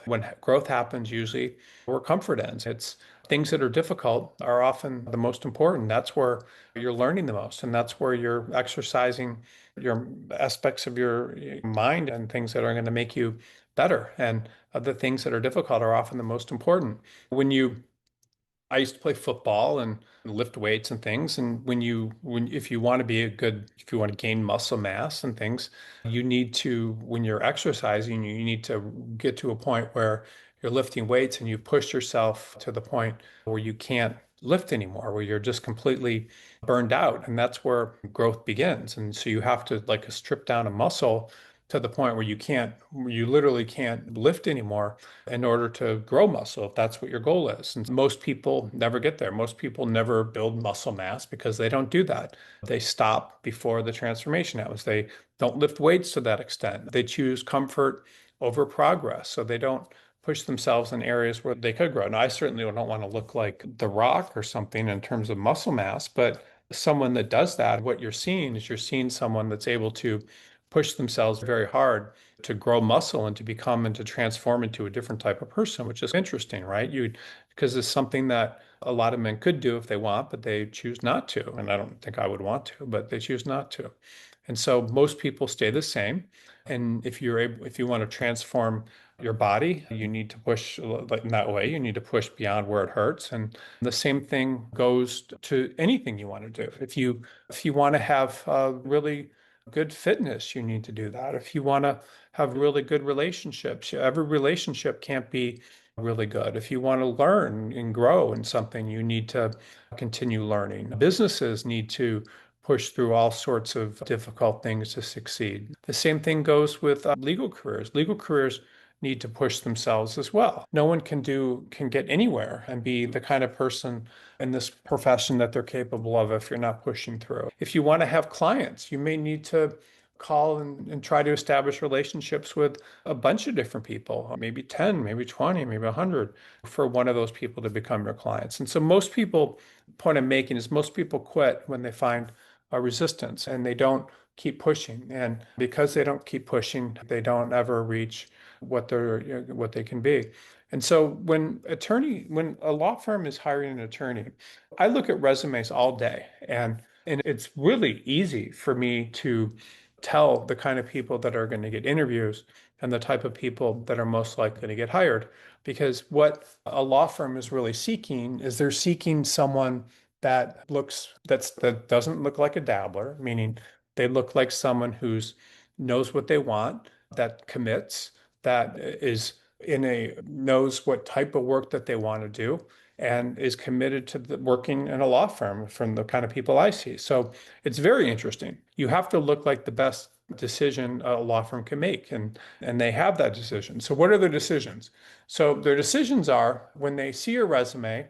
when growth happens, usually where comfort ends. It's things that are difficult are often the most important. That's where you're learning the most, and that's where you're exercising your aspects of your mind and things that are going to make you better. And the things that are difficult are often the most important. I used to play football and lift weights and things. And if you want to if you want to gain muscle mass and things, when you're exercising, you need to get to a point where you're lifting weights and you push yourself to the point where you can't lift anymore, where you're just completely burned out. And that's where growth begins. And so you have to like strip down a muscle to the point where you literally can't lift anymore in order to grow muscle, if that's what your goal is. And most people never get there. Most people never build muscle mass because they don't do that. They stop before the transformation happens. They don't lift weights to that extent. They choose comfort over progress. So they don't push themselves in areas where they could grow. Now, I certainly don't want to look like The Rock or something in terms of muscle mass, but someone that does that, what you're seeing someone that's able to push themselves very hard to grow muscle and to transform into a different type of person, which is interesting, right? Because it's something that a lot of men could do if they want, but they choose not to. And I don't think I would want to, but they choose not to. And so most people stay the same. And if you want to transform your body, you need to push like in that way. You need to push beyond where it hurts. And the same thing goes to anything you want to do. If you want to have really good fitness, you need to do that. If you want to have really good relationships, every relationship can't be really good. If you want to learn and grow in something, you need to continue learning. Businesses need to push through all sorts of difficult things to succeed. The same thing goes with legal careers. Legal careers need to push themselves as well. No one can get anywhere and be the kind of person in this profession that they're capable of if you're not pushing through. If you want to have clients, you may need to call and try to establish relationships with a bunch of different people, maybe 10, maybe 20, maybe 100, for one of those people to become your clients. And so point I'm making is most people quit when they find a resistance and they don't keep pushing. And because they don't keep pushing, they don't ever reach what they can be. And so when a law firm is hiring an attorney, I look at resumes all day, and And it's really easy for me to tell the kind of people that are going to get interviews and the type of people that are most likely to get hired. Because what a law firm is really seeking is they're seeking someone that doesn't look like a dabbler, meaning they look like someone who's knows what they want, that commits, that is in a knows what type of work that they want to do and is committed to working in a law firm from the kind of people I see. So it's very interesting. You have to look like the best decision a law firm can make, and they have that decision. So what are their decisions? So their decisions are when they see your resume,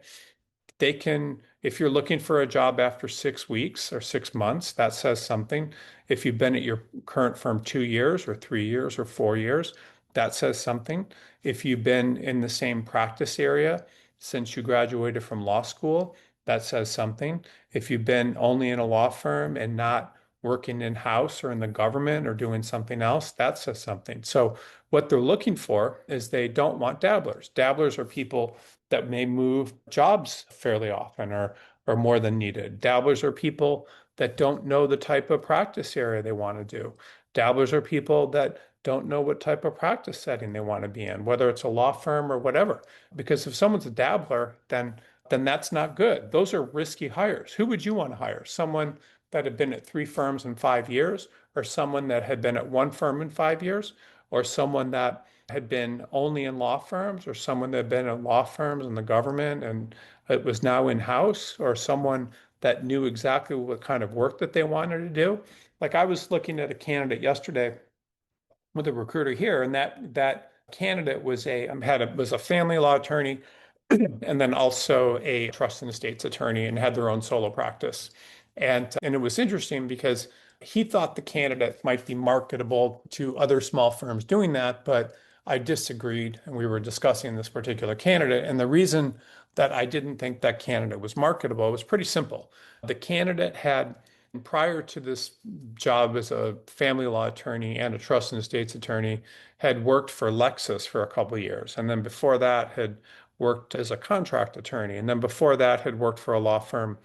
they can, if you're looking for a job after 6 weeks or 6 months, that says something. If you've been at your current firm 2 years or 3 years or 4 years, that says something. If you've been in the same practice area since you graduated from law school, that says something. If you've been only in a law firm and not working in-house or in the government or doing something else, that says something. So what they're looking for is they don't want dabblers. Dabblers are people that may move jobs fairly often or more than needed. Dabblers are people that don't know the type of practice area they want to do. Dabblers are people that don't know what type of practice setting they want to be in, whether it's a law firm or whatever. Because if someone's a dabbler, then that's not good. Those are risky hires. Who would you want to hire? Someone that had been at 3 firms in 5 years, or someone that had been at one firm in 5 years, or someone that had been only in law firms, or someone that had been in law firms in the government and it was now in-house, or someone that knew exactly what kind of work that they wanted to do. Like I was looking at a candidate yesterday with a recruiter here, and that candidate was a family law attorney and then also a trust and estates attorney and had their own solo practice. And it was interesting because he thought the candidate might be marketable to other small firms doing that, but I disagreed. And we were discussing this particular candidate. And the reason that I didn't think that candidate was marketable was pretty simple. The candidate had, prior to this job as a family law attorney and a trust and estates attorney, had worked for Lexus for a couple of years. And then before that had worked as a contract attorney. And then before that had worked for a law firm,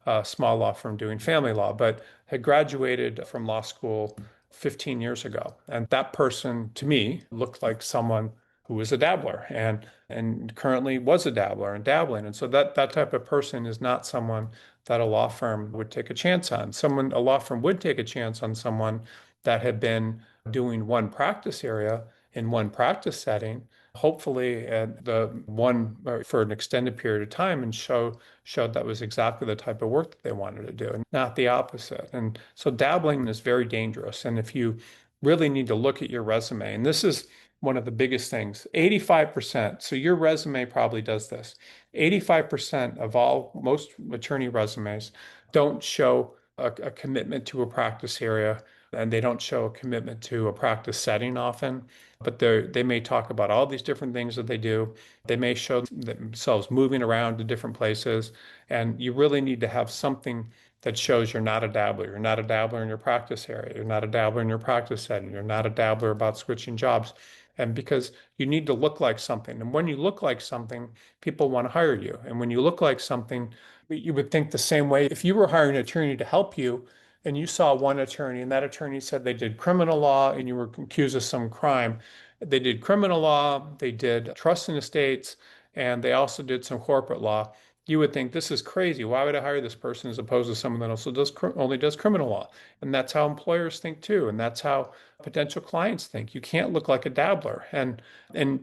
a small law firm doing family law, but had graduated from law school 15 years ago. And that person to me looked like someone who was a dabbler and currently was a dabbler and dabbling. And so that type of person is not someone that a law firm would take a chance on. A law firm would take a chance on someone that had been doing one practice area in one practice setting, hopefully at the one for an extended period of time, and showed that was exactly the type of work that they wanted to do and not the opposite. And so dabbling is very dangerous. And if you really need to look at your resume, and this is one of the biggest things, 85%. So your resume probably does this. 85% of most attorney resumes don't show a commitment to a practice area, and they don't show a commitment to a practice setting often, but they may talk about all these different things that they do. They may show themselves moving around to different places, and you really need to have something that shows you're not a dabbler. You're not a dabbler in your practice area. You're not a dabbler in your practice setting. You're not a dabbler about switching jobs. And because you need to look like something. And when you look like something, people want to hire you. And when you look like something, you would think the same way. If you were hiring an attorney to help you, and you saw one attorney, and that attorney said they did criminal law, and you were accused of some crime. They did criminal law, they did trust and estates, and they also did some corporate law. You would think this is crazy. Why would I hire this person as opposed to someone that also only does criminal law? And that's how employers think too, and that's how potential clients think. You can't look like a dabbler, and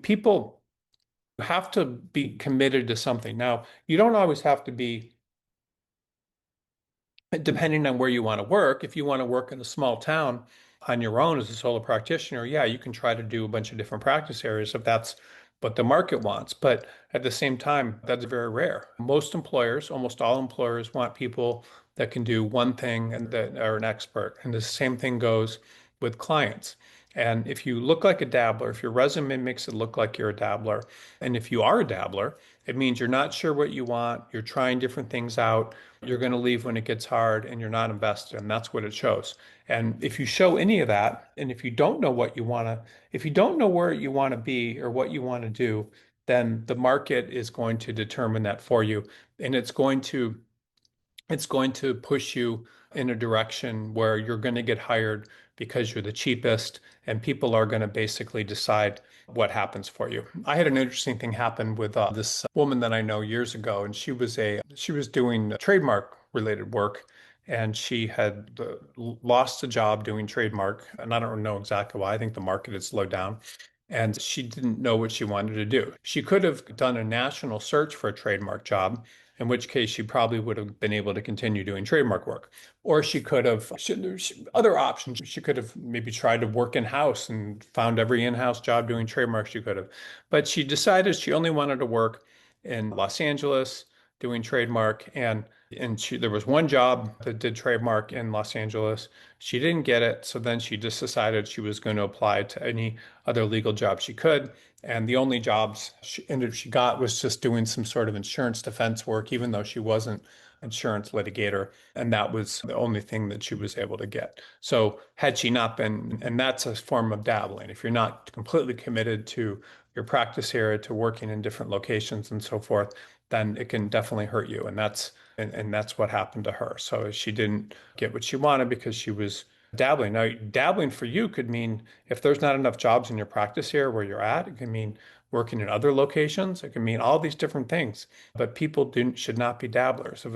people have to be committed to something. Now, you don't always have to be, depending on where you want to work. If you want to work in a small town on your own as a solo practitioner, yeah, you can try to do a bunch of different practice areas if that's what the market wants. But at the same time, that's very rare. Most employers, almost all employers, want people that can do one thing and that are an expert. And the same thing goes with clients. And if you look like a dabbler, if your resume makes it look like you're a dabbler, and if you are a dabbler, it means you're not sure what you want, you're trying different things out, you're going to leave when it gets hard, and you're not invested. And that's what it shows. And if you show any of that, and if you don't know what you want to, if you don't know where you want to be or what you want to do, then the market is going to determine that for you. And it's going to push you in a direction where you're going to get hired because you're the cheapest, and people are going to basically decide what happens for you. I had an interesting thing happen with this woman that I know years ago, and she was doing trademark related work, and she had lost a job doing trademark, and I don't know exactly why. I think the market had slowed down. And she didn't know what she wanted to do. She could have done a national search for a trademark job, in which case she probably would have been able to continue doing trademark work. Or there's other options. She could have maybe tried to work in-house and found every in-house job doing trademark she could have. But she decided she only wanted to work in Los Angeles doing trademark, and there was one job that did trademark in Los Angeles. She didn't get it, so then she just decided she was going to apply to any other legal job she could. And the only jobs she got was just doing some sort of insurance defense work, even though she wasn't insurance litigator. And that was the only thing that she was able to get. So had she not been, and that's a form of dabbling. If you're not completely committed to your practice area, to working in different locations and so forth, then it can definitely hurt you. And that's what happened to her. So she didn't get what she wanted because she was dabbling. Now, dabbling for you could mean if there's not enough jobs in your practice here where you're at, it can mean working in other locations. It can mean all these different things. But people should not be dabblers. If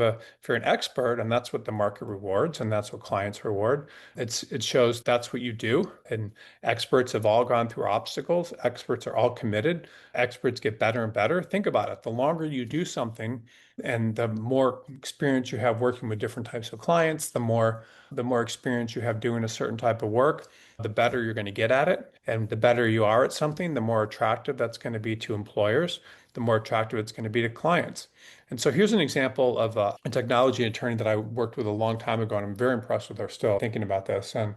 you're an expert, and that's what the market rewards, and that's what clients reward, it shows that's what you do. And experts have all gone through obstacles. Experts are all committed. Experts get better and better. Think about it. The longer you do something, and the more experience you have working with different types of clients, the more experience you have doing a certain type of work, the better you're going to get at it. And the better you are at something, the more attractive that's going to be to employers, the more attractive it's going to be to clients. And so here's an example of a technology attorney that I worked with a long time ago, and I'm very impressed with her still thinking about this. And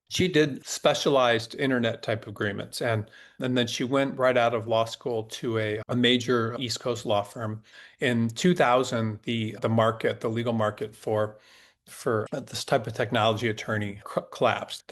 she did specialized internet type agreements. And then she went right out of law school to a major East Coast law firm. In 2000, the legal market for this type of technology attorney collapsed.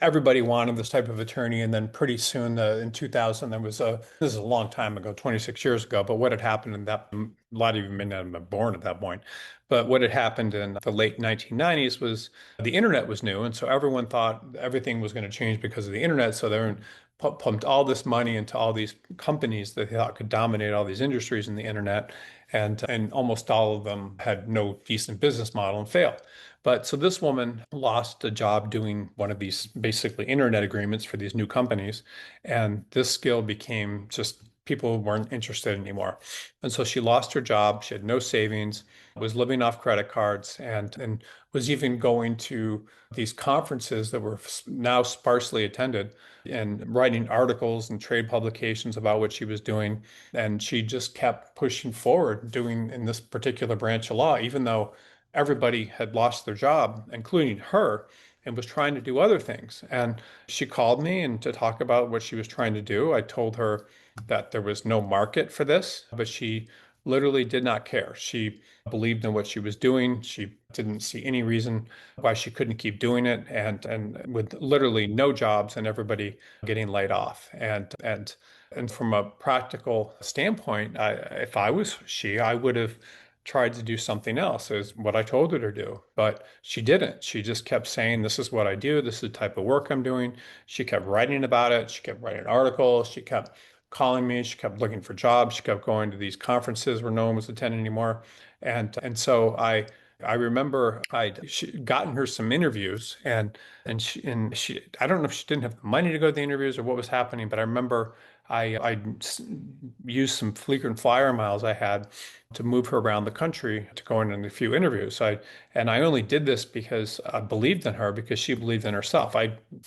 Everybody wanted this type of attorney, and then pretty soon, in 2000, this is a long time ago, 26 years ago, but what had happened in that, a lot of you may not have been born at that point, but what had happened in the late 1990s was the internet was new, and so everyone thought everything was going to change because of the internet, so they pumped all this money into all these companies that they thought could dominate all these industries in the internet, and almost all of them had no decent business model and failed. But so this woman lost a job doing one of these basically internet agreements for these new companies, and this skill became just people weren't interested anymore. And so she lost her job. She had no savings, was living off credit cards, and was even going to these conferences that were now sparsely attended and writing articles and trade publications about what she was doing. And she just kept pushing forward, doing in this particular branch of law, even though everybody had lost their job, including her, and was trying to do other things. And she called me and to talk about what she was trying to do. I told her that there was no market for this, but she literally did not care. She believed in what she was doing. She didn't see any reason why she couldn't keep doing it, and with literally no jobs and everybody getting laid off. And from a practical standpoint, if I was she, I would have tried to do something else, is what I told her to do. But she didn't. She just kept saying, this is what I do. This is the type of work I'm doing. She kept writing about it. She kept writing articles. She kept calling me. She kept looking for jobs. She kept going to these conferences where no one was attending anymore. And so I remember I'd gotten her some interviews, and she I don't know if she didn't have the money to go to the interviews or what was happening, but I remember I used some frequent flyer miles I had to move her around the country to go in a few interviews. And I only did this because I believed in her, because she believed in herself.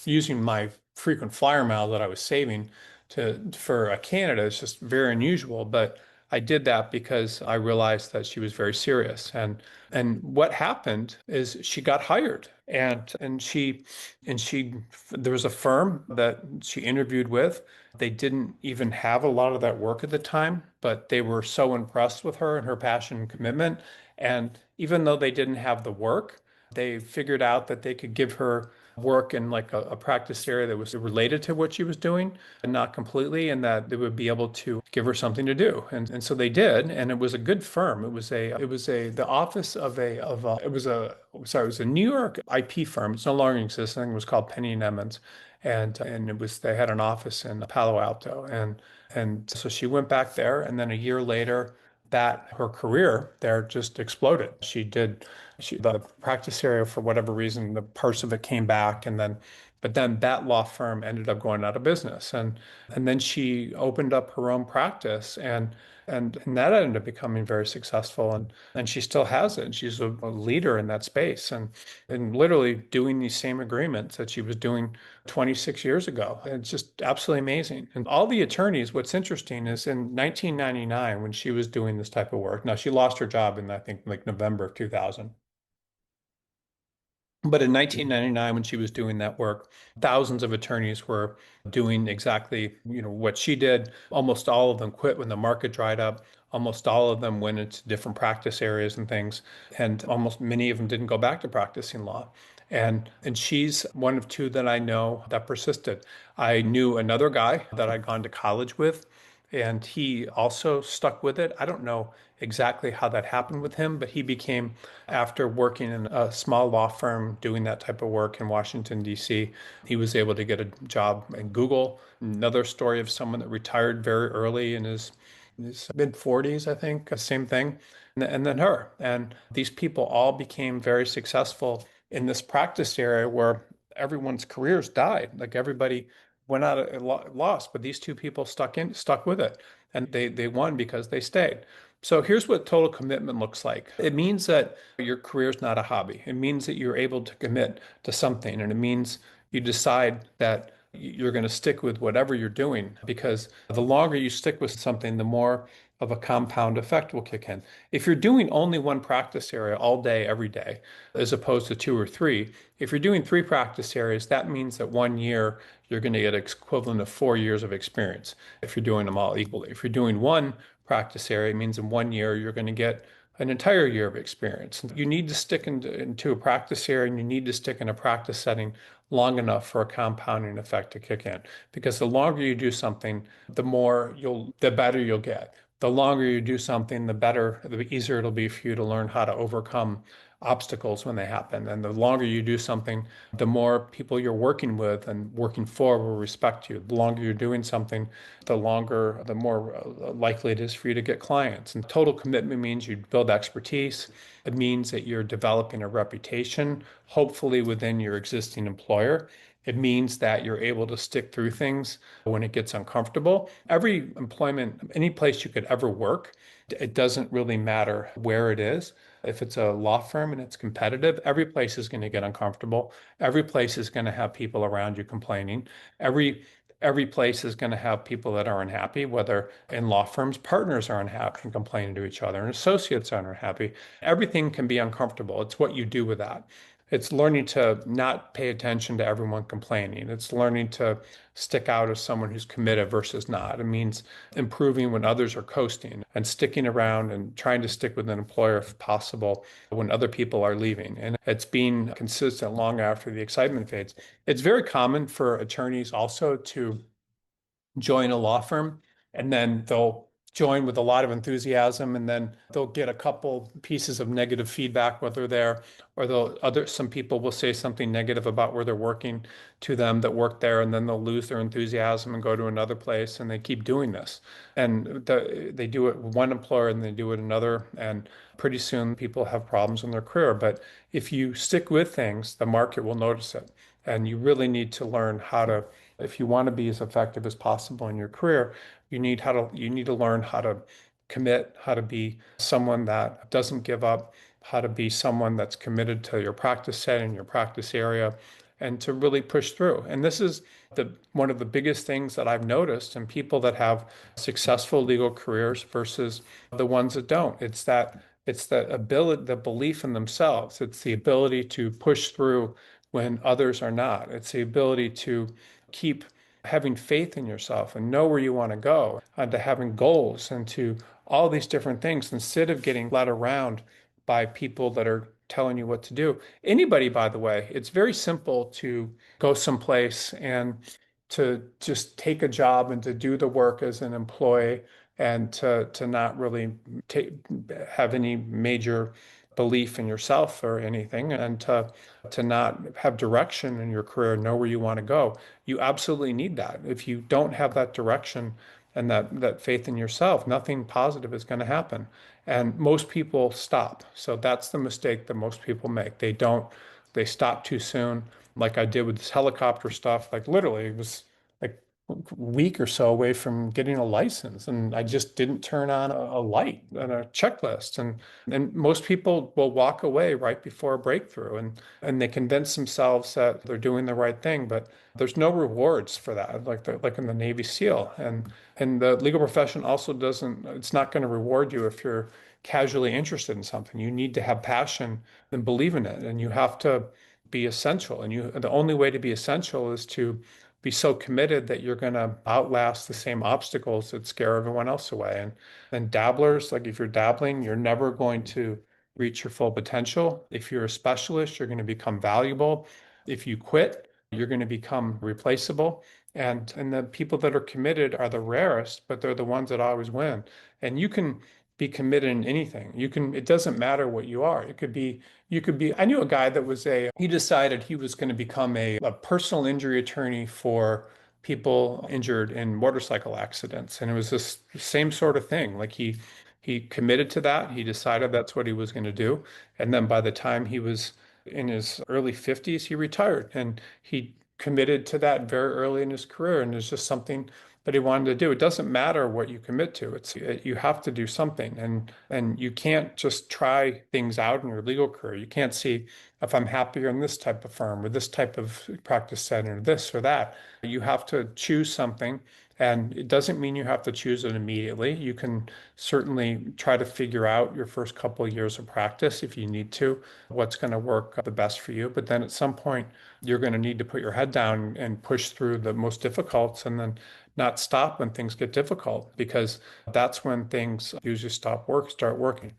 Using my frequent flyer miles that I was saving for a candidate is just very unusual, but I did that because I realized that she was very serious. And what happened is she got hired, and she there was a firm that she interviewed with. They didn't even have a lot of that work at the time, but they were so impressed with her and her passion and commitment. And even though they didn't have the work, They figured out that they could give her work in like a practice area that was related to what she was doing, and not completely, and that they would be able to give her something to do. And so they did, and it was a good firm. The office it was a New York IP firm. It's no longer in existence. I think it was called Penny and Emmons. And they had an office in Palo Alto. And so she went back there, and then a year later, that her career there just exploded. The practice area, for whatever reason, the parts of it came back, but then that law firm ended up going out of business, and then she opened up her own practice, and that ended up becoming very successful, and she still has it. She's a leader in that space, and literally doing these same agreements that she was doing 26 years ago. It's just absolutely amazing. And all the attorneys, what's interesting is in 1999, when she was doing this type of work, now she lost her job in, I think, like November of 2000. But in 1999, when she was doing that work, thousands of attorneys were doing exactly, what she did. Almost all of them quit when the market dried up. Almost all of them went into different practice areas and things, and almost many of them didn't go back to practicing law. And she's one of two that I know that persisted. I knew another guy that I'd gone to college with, and he also stuck with it. I don't know exactly how that happened with him, but he became, after working in a small law firm doing that type of work in Washington, D.C., he was able to get a job in Google. Another story of someone that retired very early in his mid 40s, I think, same thing. And then her. And these people all became very successful in this practice area where everyone's careers died. Like everybody went out lost, but these two people stuck with it, and they won because they stayed. So here's what total commitment looks like. It means that your career is not a hobby. It means that you're able to commit to something, and it means you decide that you're going to stick with whatever you're doing, because the longer you stick with something, the more of a compound effect will kick in. If you're doing only one practice area all day, every day, as opposed to two or three, if you're doing three practice areas, that means that 1 year you're going to get equivalent of 4 years of experience if you're doing them all equally. If you're doing one practice area, it means in 1 year you're going to get an entire year of experience. You need to stick into a practice area, and you need to stick in a practice setting long enough for a compounding effect to kick in. Because the longer you do something, the better you'll get. The longer you do something, the easier it'll be for you to learn how to overcome obstacles when they happen. And the longer you do something, the more people you're working with and working for will respect you. The longer you're doing something, the more likely it is for you to get clients. And total commitment means you build expertise. It means that you're developing a reputation, hopefully within your existing employer. It means that you're able to stick through things when it gets uncomfortable. Every employment, any place you could ever work, it doesn't really matter where it is. If it's a law firm and it's competitive, every place is going to get uncomfortable. Every place is going to have people around you complaining. Every every place is going to have people that are unhappy, whether in law firms, partners are unhappy and complaining to each other, and associates are unhappy. Everything can be uncomfortable. It's what you do with that. It's learning to not pay attention to everyone complaining. It's learning to stick out as someone who's committed versus not. It means improving when others are coasting and sticking around and trying to stick with an employer if possible when other people are leaving. And it's being consistent long after the excitement fades. It's very common for attorneys also to join a law firm, and then they'll join with a lot of enthusiasm, and then they'll get a couple pieces of negative feedback while they're there, or some people will say something negative about where they're working to them that work there, and then they'll lose their enthusiasm and go to another place, and they keep doing this. And they do it with one employer and they do it another, and pretty soon people have problems in their career. But if you stick with things, the market will notice it. And you really need to learn how to, if you want to be as effective as possible in your career, you need to learn how to commit, how to be someone that doesn't give up, how to be someone that's committed to your practice setting, your practice area, and to really push through. And this is one of the biggest things that I've noticed in people that have successful legal careers versus the ones that don't. It's that ability, the belief in themselves. It's the ability to push through when others are not. It's the ability to keep having faith in yourself and know where you want to go, and to having goals and to all these different things instead of getting led around by people that are telling you what to do. Anybody, by the way, it's very simple to go someplace and to just take a job and to do the work as an employee and to not really take, have any major belief in yourself or anything and to not have direction in your career, know where you want to go. You absolutely need that. If you don't have that direction and that faith in yourself, nothing positive is going to happen. And most people stop. So that's the mistake that most people make. They stop too soon, like I did with this helicopter stuff. Like literally, it was like a week or so away from getting a license, and I just didn't turn on a light and a checklist. And most people will walk away right before a breakthrough, and they convince themselves that they're doing the right thing, but there's no rewards for that, like in the Navy SEAL. And the legal profession also doesn't, it's not going to reward you if you're casually interested in something. You need to have passion and believe in it, and you have to be essential. And the only way to be essential is to be so committed that you're going to outlast the same obstacles that scare everyone else away. And dabblers, like if you're dabbling, you're never going to reach your full potential. If you're a specialist, you're going to become valuable. If you quit, you're going to become replaceable. And the people that are committed are the rarest, but they're the ones that always win. And you can be committed in anything. It doesn't matter what you are. I knew a guy that he decided he was going to become a personal injury attorney for people injured in motorcycle accidents. And it was this same sort of thing. Like he committed to that. He decided that's what he was going to do. And then by the time he was in his early 50s, he retired and he committed to that very early in his career. And it's just something that he wanted to do. It doesn't matter what you commit to. You have to do something, and you can't just try things out in your legal career. You can't see if I'm happier in this type of firm or this type of practice setting or this or that. You have to choose something, and it doesn't mean you have to choose it immediately. You can certainly try to figure out your first couple of years of practice if you need to, what's going to work the best for you. But then at some point, you're going to need to put your head down and push through the most difficult and then not stop when things get difficult because that's when things usually start working.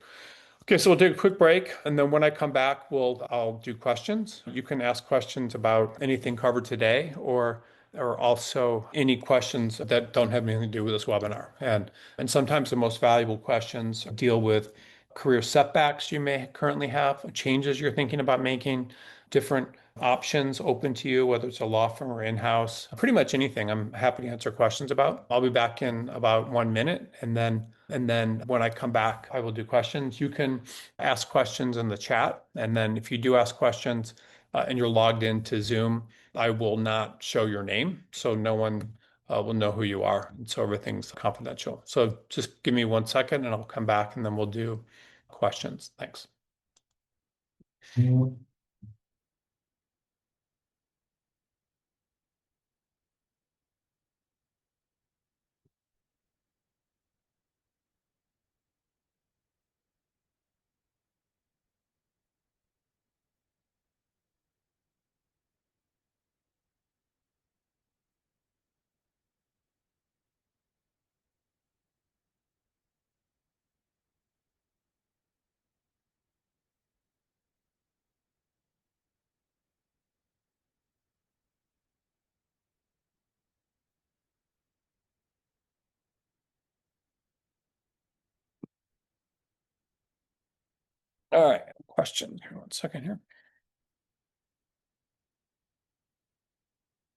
Okay, so we'll take a quick break, and then when I come back, I'll do questions. You can ask questions about anything covered today, or also any questions that don't have anything to do with this webinar. And sometimes the most valuable questions deal with career setbacks you may currently have, changes you're thinking about making, different options open to you, whether it's a law firm or in-house, pretty much anything I'm happy to answer questions about. I'll be back in about 1 minute, and then when I come back, I will do questions. You can ask questions in the chat, and then if you do ask questions and you're logged into Zoom, I will not show your name, so no one will know who you are. And so everything's confidential. So just give me 1 second, and I'll come back, and then we'll do questions. Thanks. All right, question. Here, 1 second here.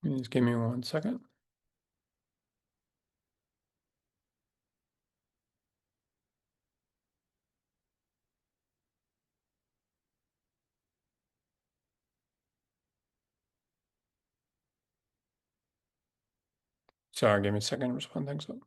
Just give me 1 second. Sorry, give me a second to respond. Things up.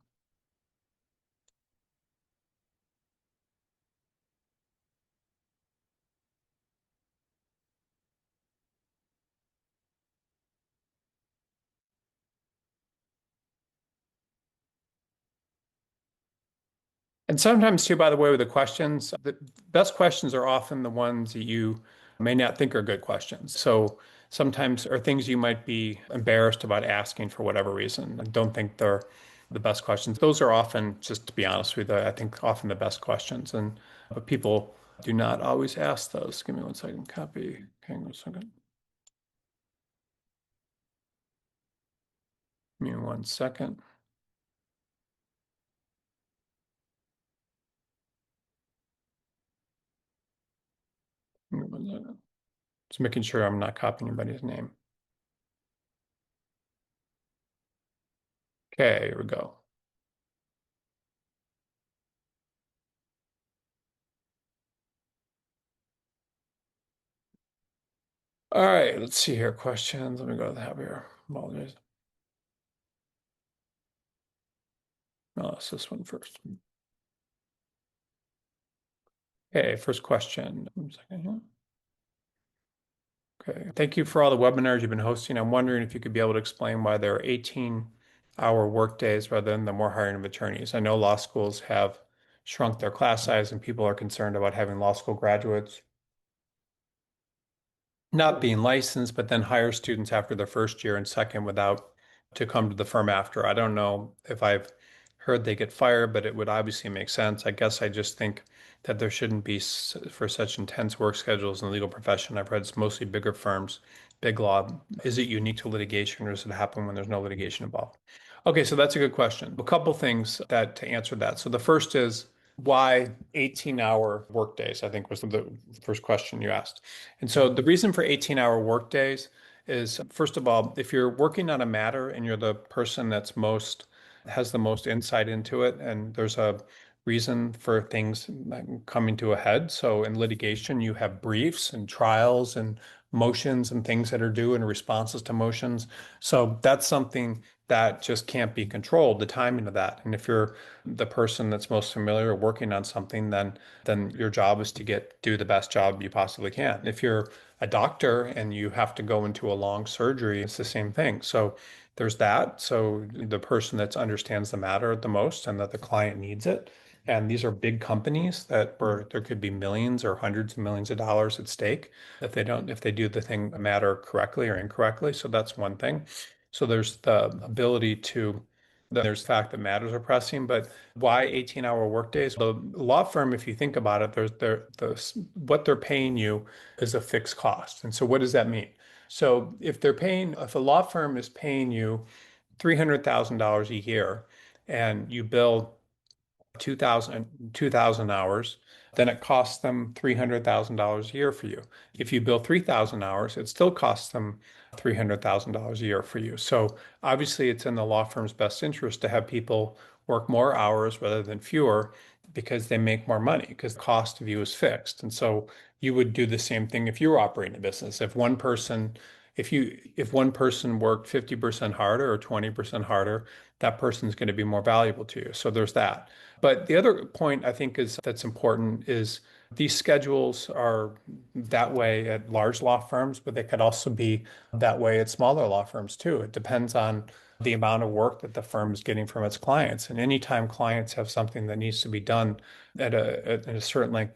And sometimes too, by the way, with the questions, the best questions are often the ones that you may not think are good questions. So sometimes are things you might be embarrassed about asking for whatever reason and don't think they're the best questions. Those are often, just to be honest with you, I think often the best questions. And but people Do not always ask those. Give me 1 second. Copy. Hang on a second. Give me 1 second. Give me 1 second. Just making sure I'm not copying anybody's name. Okay, here we go. All right, let's see here. Questions. Let me go to the tab here. Apologies. No, it's this one first. Okay, first question. 1 second here. Okay, thank you for all the webinars you've been hosting. I'm wondering if you could be able to explain why there are 18-hour workdays rather than the more hiring of attorneys. I know law schools have shrunk their class size and people are concerned about having law school graduates not being licensed, but then hire students after their first year and second without to come to the firm after. I don't know if I've heard they get fired, but it would obviously make sense. I guess I just think that there shouldn't be for such intense work schedules in the legal profession. I've read it's mostly bigger firms, big law. Is it unique to litigation or does it happen when there's no litigation involved? Okay, so that's a good question. A couple things that to answer that. So the first is why 18-hour workdays, I think was the first question you asked. And so the reason for 18-hour workdays is, first of all, if you're working on a matter and you're the person that's most has the most insight into it, and there's a reason for things coming to a head. So in litigation, you have briefs and trials and motions and things that are due and responses to motions. So that's something that just can't be controlled, the timing of that. And if you're the person that's most familiar working on something, then your job is to do the best job you possibly can. If you're a doctor and you have to go into a long surgery, it's the same thing. So there's that. So the person that understands the matter the most and that the client needs it. And these are big companies that where there could be millions or hundreds of millions of dollars at stake if they do the thing matter correctly or incorrectly. So that's one thing. So there's the ability to there's the fact that matters are pressing, but why 18-hour workdays? The law firm, if you think about it, what they're paying you is a fixed cost. And so what does that mean? So if a law firm is paying you $300,000 a year and you bill 2,000 hours, then it costs them $300,000 a year for you. If you bill 3,000 hours, it still costs them $300,000 a year for you. So obviously, it's in the law firm's best interest to have people work more hours rather than fewer because they make more money because the cost of you is fixed. And so you would do the same thing if you were operating a business. If one person worked 50% harder or 20% harder, that person's going to be more valuable to you. So there's that. But the other point I think is that's important is these schedules are that way at large law firms, but they could also be that way at smaller law firms too. It depends on the amount of work that the firm is getting from its clients. And anytime clients have something that needs to be done at a certain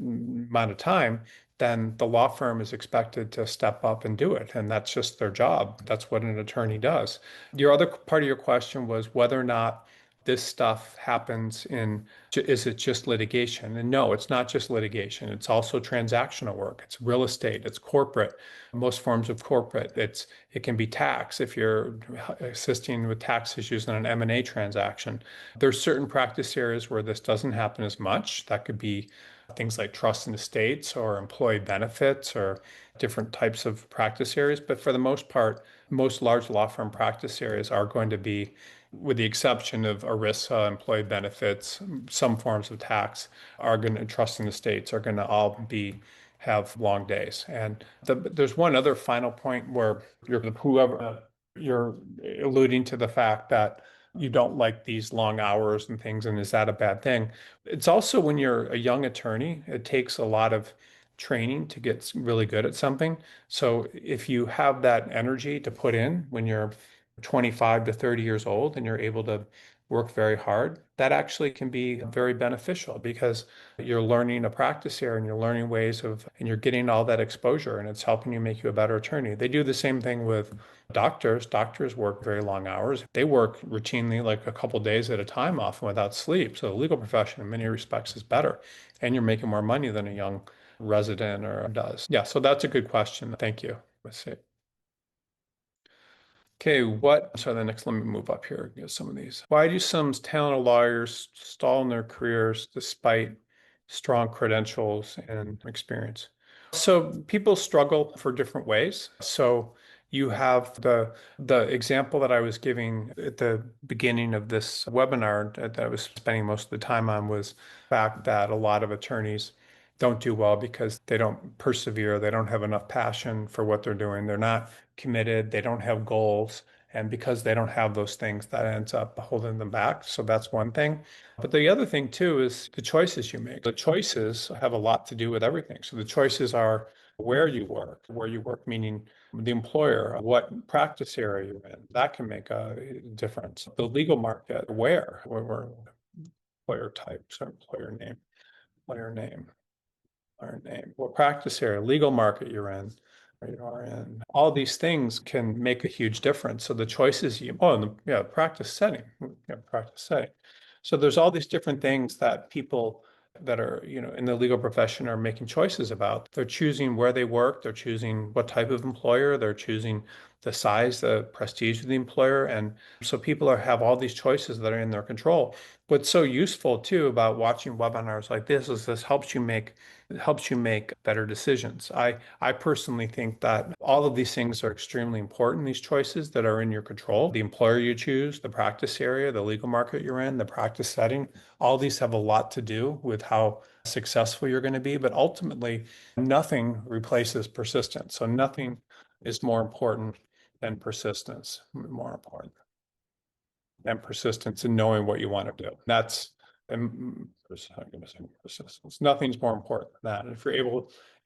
amount of time, then the law firm is expected to step up and do it. And that's just their job. That's what an attorney does. Your other part of your question was whether or not this stuff happens is it just litigation? And no, it's not just litigation. It's also transactional work. It's real estate. It's corporate. Most forms of corporate. It can be tax if you're assisting with tax issues in an M&A transaction. There's certain practice areas where this doesn't happen as much. That could be things like trust and estates or employee benefits or different types of practice areas. But for the most part, most large law firm practice areas are going to be, with the exception of ERISA, employee benefits, some forms of tax, are going to, trust and estates are going to all have long days. And there's one other final point where you're alluding to the fact that you don't like these long hours and things, and is that a bad thing? It's also when you're a young attorney, it takes a lot of training to get really good at something. So if you have that energy to put in when you're 25 to 30 years old and you're able to work very hard, that actually can be very beneficial because you're learning a practice here and you're learning and you're getting all that exposure and it's helping you make you a better attorney. They do the same thing with doctors. Doctors work very long hours. They work routinely like a couple days at a time often without sleep. So the legal profession in many respects is better and you're making more money than a young resident or does. Yeah, so that's a good question. Thank you. Let's see. Okay, so the next, let me move up here, get some of these. Why do some talented lawyers stall in their careers despite strong credentials and experience? So people struggle for different ways. So you have the example that I was giving at the beginning of this webinar that I was spending most of the time on was the fact that a lot of attorneys don't do well because they don't persevere, they don't have enough passion for what they're doing, they're not committed, they don't have goals. And because they don't have those things, that ends up holding them back. So that's one thing. But the other thing too is the choices you make. The choices have a lot to do with everything. So the choices are where you work, meaning the employer, what practice area you're in. That can make a difference. The legal market, where employer type, so employer name our name, what practice area, legal market you're in, or you are in. All these things can make a huge difference. So the choices and yeah, practice setting, yeah, practice setting. So there's all these different things that people that are, in the legal profession are making choices about. They're choosing where they work, they're choosing what type of employer, they're choosing the size, the prestige of the employer. And so people have all these choices that are in their control. What's so useful too about watching webinars like this is this helps you make better decisions. I personally think that all of these things are extremely important, these choices that are in your control. The employer you choose, the practice area, the legal market you're in, the practice setting, all these have a lot to do with how successful you're going to be. But ultimately, nothing replaces persistence. So nothing is more important than persistence, more important and persistence in knowing what you want to do. That's persistence. Nothing's more important than that. And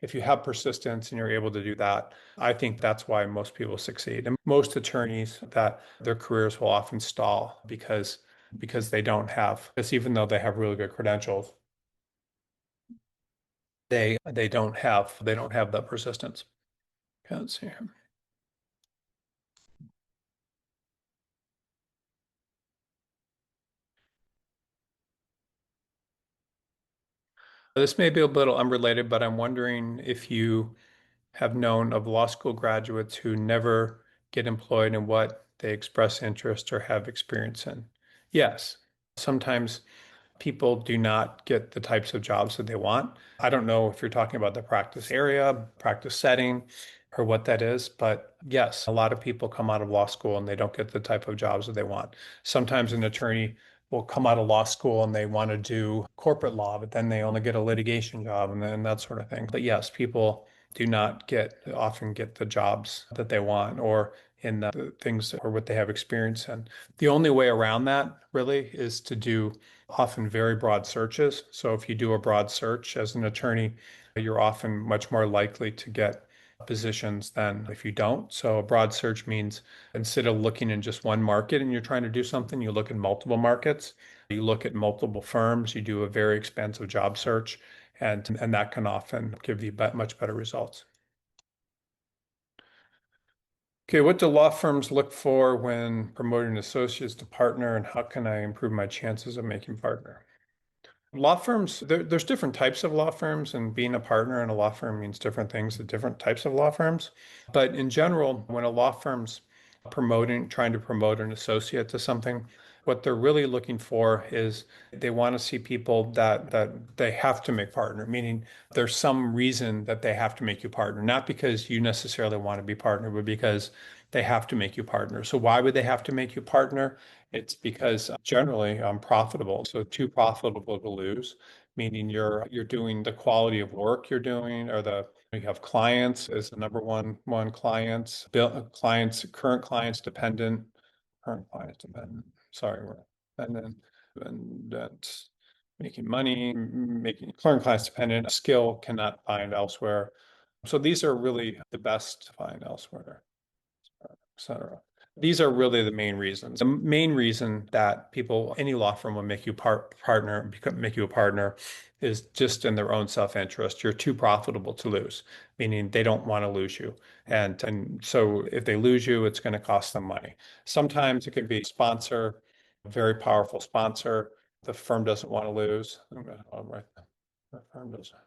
if you have persistence and you're able to do that, I think that's why most people succeed. And most attorneys that their careers will often stall because they don't have this, even though they have really good credentials, they don't have the persistence. Okay, let's see here. This may be a little unrelated, but I'm wondering if you have known of law school graduates who never get employed in what they express interest or have experience in. Yes, sometimes people do not get the types of jobs that they want. I don't know if you're talking about the practice area, practice setting, or what that is, but yes, a lot of people come out of law school and they don't get the type of jobs that they want. Sometimes an attorney will come out of law school and they want to do corporate law, but then they only get a litigation job and then that sort of thing. But yes, people do not often get the jobs that they want or in the things or what they have experience in. The only way around that really is to do often very broad searches. So if you do a broad search as an attorney, you're often much more likely to get positions than if you don't. So a broad search means instead of looking in just one market and you're trying to do something, you look in multiple markets, you look at multiple firms, you do a very expansive job search, and that can often give you much better results. Okay, what do law firms look for when promoting associates to partner, and how can I improve my chances of making partner? Law firms, there's different types of law firms, and being a partner in a law firm means different things to different types of law firms. But in general, when a law firm's trying to promote an associate to something, what they're really looking for is they want to see people that they have to make partner, meaning there's some reason that they have to make you partner, not because you necessarily want to be partner, but because they have to make you partner. So why would they have to make you partner? It's because generally I'm profitable. So too profitable to lose, meaning you're doing the quality of work you're doing or you have clients as the number one clients, current clients dependent, sorry, we're dependent, and that's making money, making current clients dependent, skill cannot find elsewhere. So these are really the best to find elsewhere, etc. These are really the main reasons. The main reason that any law firm will make you make you a partner is just in their own self-interest. You're too profitable to lose, meaning they don't want to lose you. And so if they lose you, it's going to cost them money. Sometimes it could be a sponsor, a very powerful sponsor. The firm doesn't want to lose. I'll write that. The firm doesn't.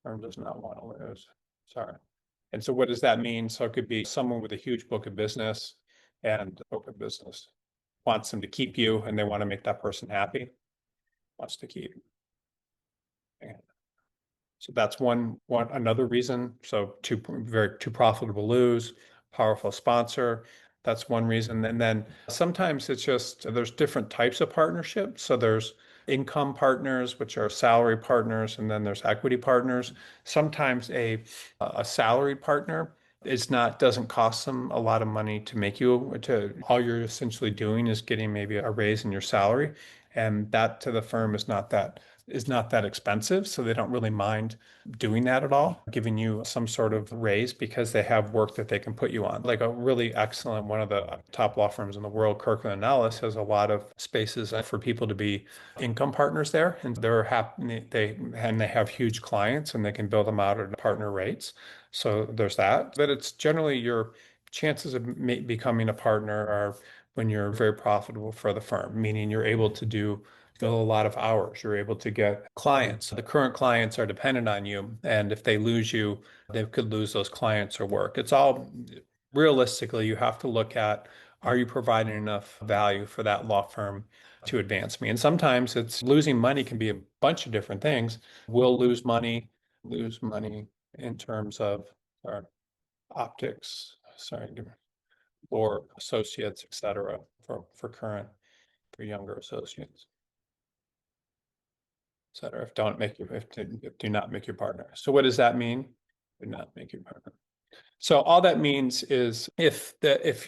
firm does not want to lose. Sorry. And so what does that mean? So it could be someone with a huge book of business and book of business wants them to keep you and they want to make that person happy, wants to keep. So that's one another reason. So too profitable to lose, powerful sponsor. That's one reason. And then sometimes it's just there's different types of partnerships. So there's income partners, which are salary partners, and then there's equity partners. Sometimes a salaried partner is not doesn't cost them a lot of money to make you to all you're essentially doing is getting maybe a raise in your salary. And that to the firm is not that expensive, so they don't really mind doing that at all, giving you some sort of raise because they have work that they can put you on. Like a really excellent one of the top law firms in the world, Kirkland and Ellis, has a lot of spaces for people to be income partners there, and they're happy they have huge clients and they can build them out at partner rates. So there's that. But it's generally your chances of becoming a partner are when you're very profitable for the firm, meaning you're able to fill a lot of hours. You're able to get clients. The current clients are dependent on you. And if they lose you, they could lose those clients or work. It's all realistically, you have to look at are you providing enough value for that law firm to advance me? And sometimes it's losing money can be a bunch of different things. We'll lose money in terms of our optics, sorry, or associates, et cetera, for younger associates. Etc. If don't make you, if do not make your partner. So what does that mean? Do not make your partner. So all that means is if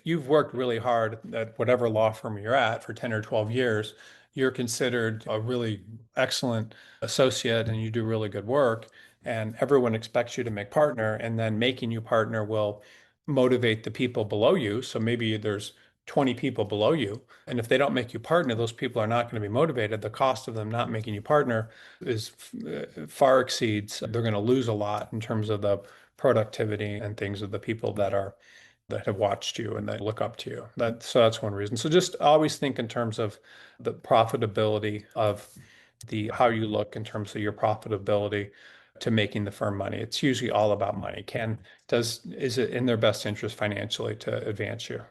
you've worked really hard at whatever law firm you're at for 10 or 12 years, you're considered a really excellent associate and you do really good work, and everyone expects you to make partner, and then making you partner will motivate the people below you. So maybe there's 20 people below you, and if they don't make you partner, those people are not going to be motivated. The cost of them not making you partner is far exceeds, they're going to lose a lot in terms of the productivity and things of the people that have watched you and that look up to you. That's one reason. So just always think in terms of the profitability of the how you look in terms of your profitability to making the firm money. It's usually all about money. Is it in their best interest financially to advance you?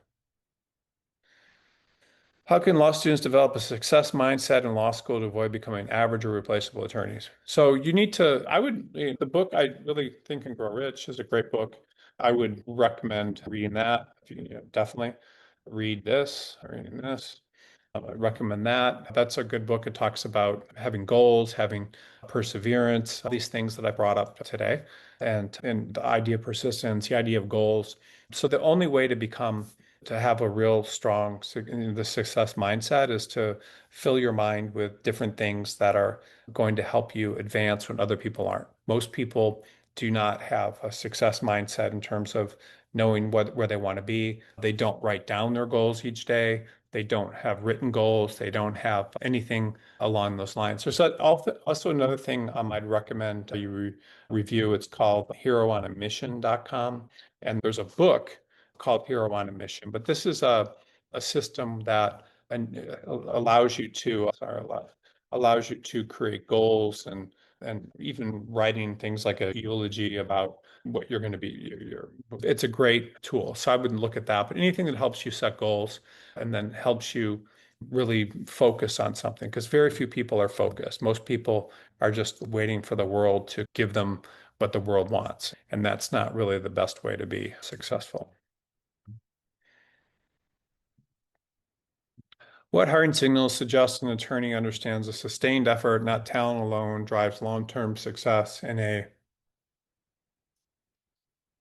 How can law students develop a success mindset in law school to avoid becoming average or replaceable attorneys? So you need to, the book I really think and Grow Rich is a great book. I would recommend reading that. Definitely reading this. I recommend that. That's a good book. It talks about having goals, having perseverance, all these things that I brought up today, and the idea of persistence, the idea of goals. So the only way to have a real strong the success mindset is to fill your mind with different things that are going to help you advance when other people aren't. Most people do not have a success mindset in terms of knowing where they want to be. They don't write down their goals each day. They don't have written goals. They don't have anything along those lines. There's also another thing I'd recommend you review. It's called heroonamission.com. And there's a book called Hero on a Mission. But this is a system that allows you to, allows you to create goals and even writing things like a eulogy about what you're going to be. It's a great tool. So I wouldn't look at that, but anything that helps you set goals and then helps you really focus on something, because very few people are focused. Most people are just waiting for the world to give them what the world wants. And that's not really the best way to be successful. What hiring signals suggest an attorney understands a sustained effort, not talent alone, drives long-term success in a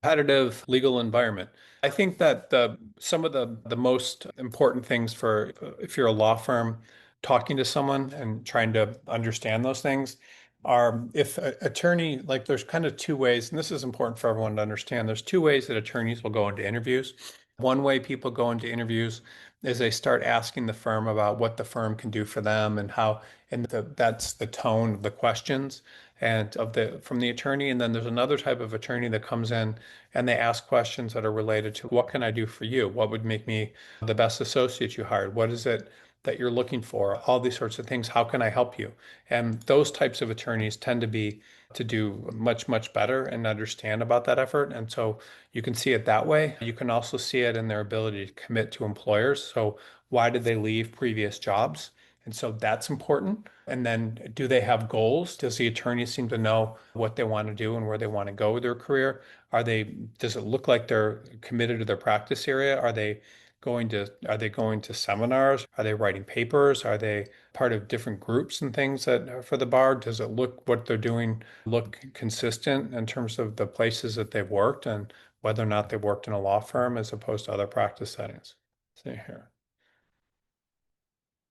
competitive legal environment? I think that some of the most important things for if you're a law firm talking to someone and trying to understand those things are if an attorney, like there's kind of two ways, and this is important for everyone to understand. There's two ways that attorneys will go into interviews. One way people go into interviews is they start asking the firm about what the firm can do for them and how, and that's the tone of the questions and from the attorney. And then there's another type of attorney that comes in and they ask questions that are related to what can I do for you? What would make me the best associate you hired? What is it that you're looking for, all these sorts of things. How can I help you? And those types of attorneys tend to do much, much better and understand about that effort. And so you can see it that way. You can also see it in their ability to commit to employers. So why did they leave previous jobs? And so that's important. And then do they have goals? Does the attorney seem to know what they want to do and where they want to go with their career? Does it look like they're committed to their practice area? Are they going to seminars? Are they writing papers? Are they part of different groups and things that for the bar? Does it look what they're doing look consistent in terms of the places that they've worked and whether or not they've worked in a law firm as opposed to other practice settings? See here.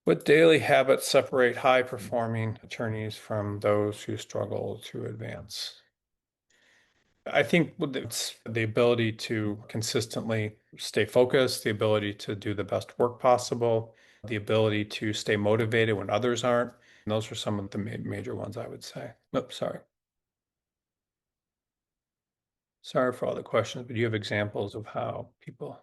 What daily habits separate high performing attorneys from those who struggle to advance? I think it's the ability to consistently stay focused, the ability to do the best work possible, the ability to stay motivated when others aren't. And those are some of the major ones I would say. Oops, sorry. Sorry for all the questions, but do you have examples of how people?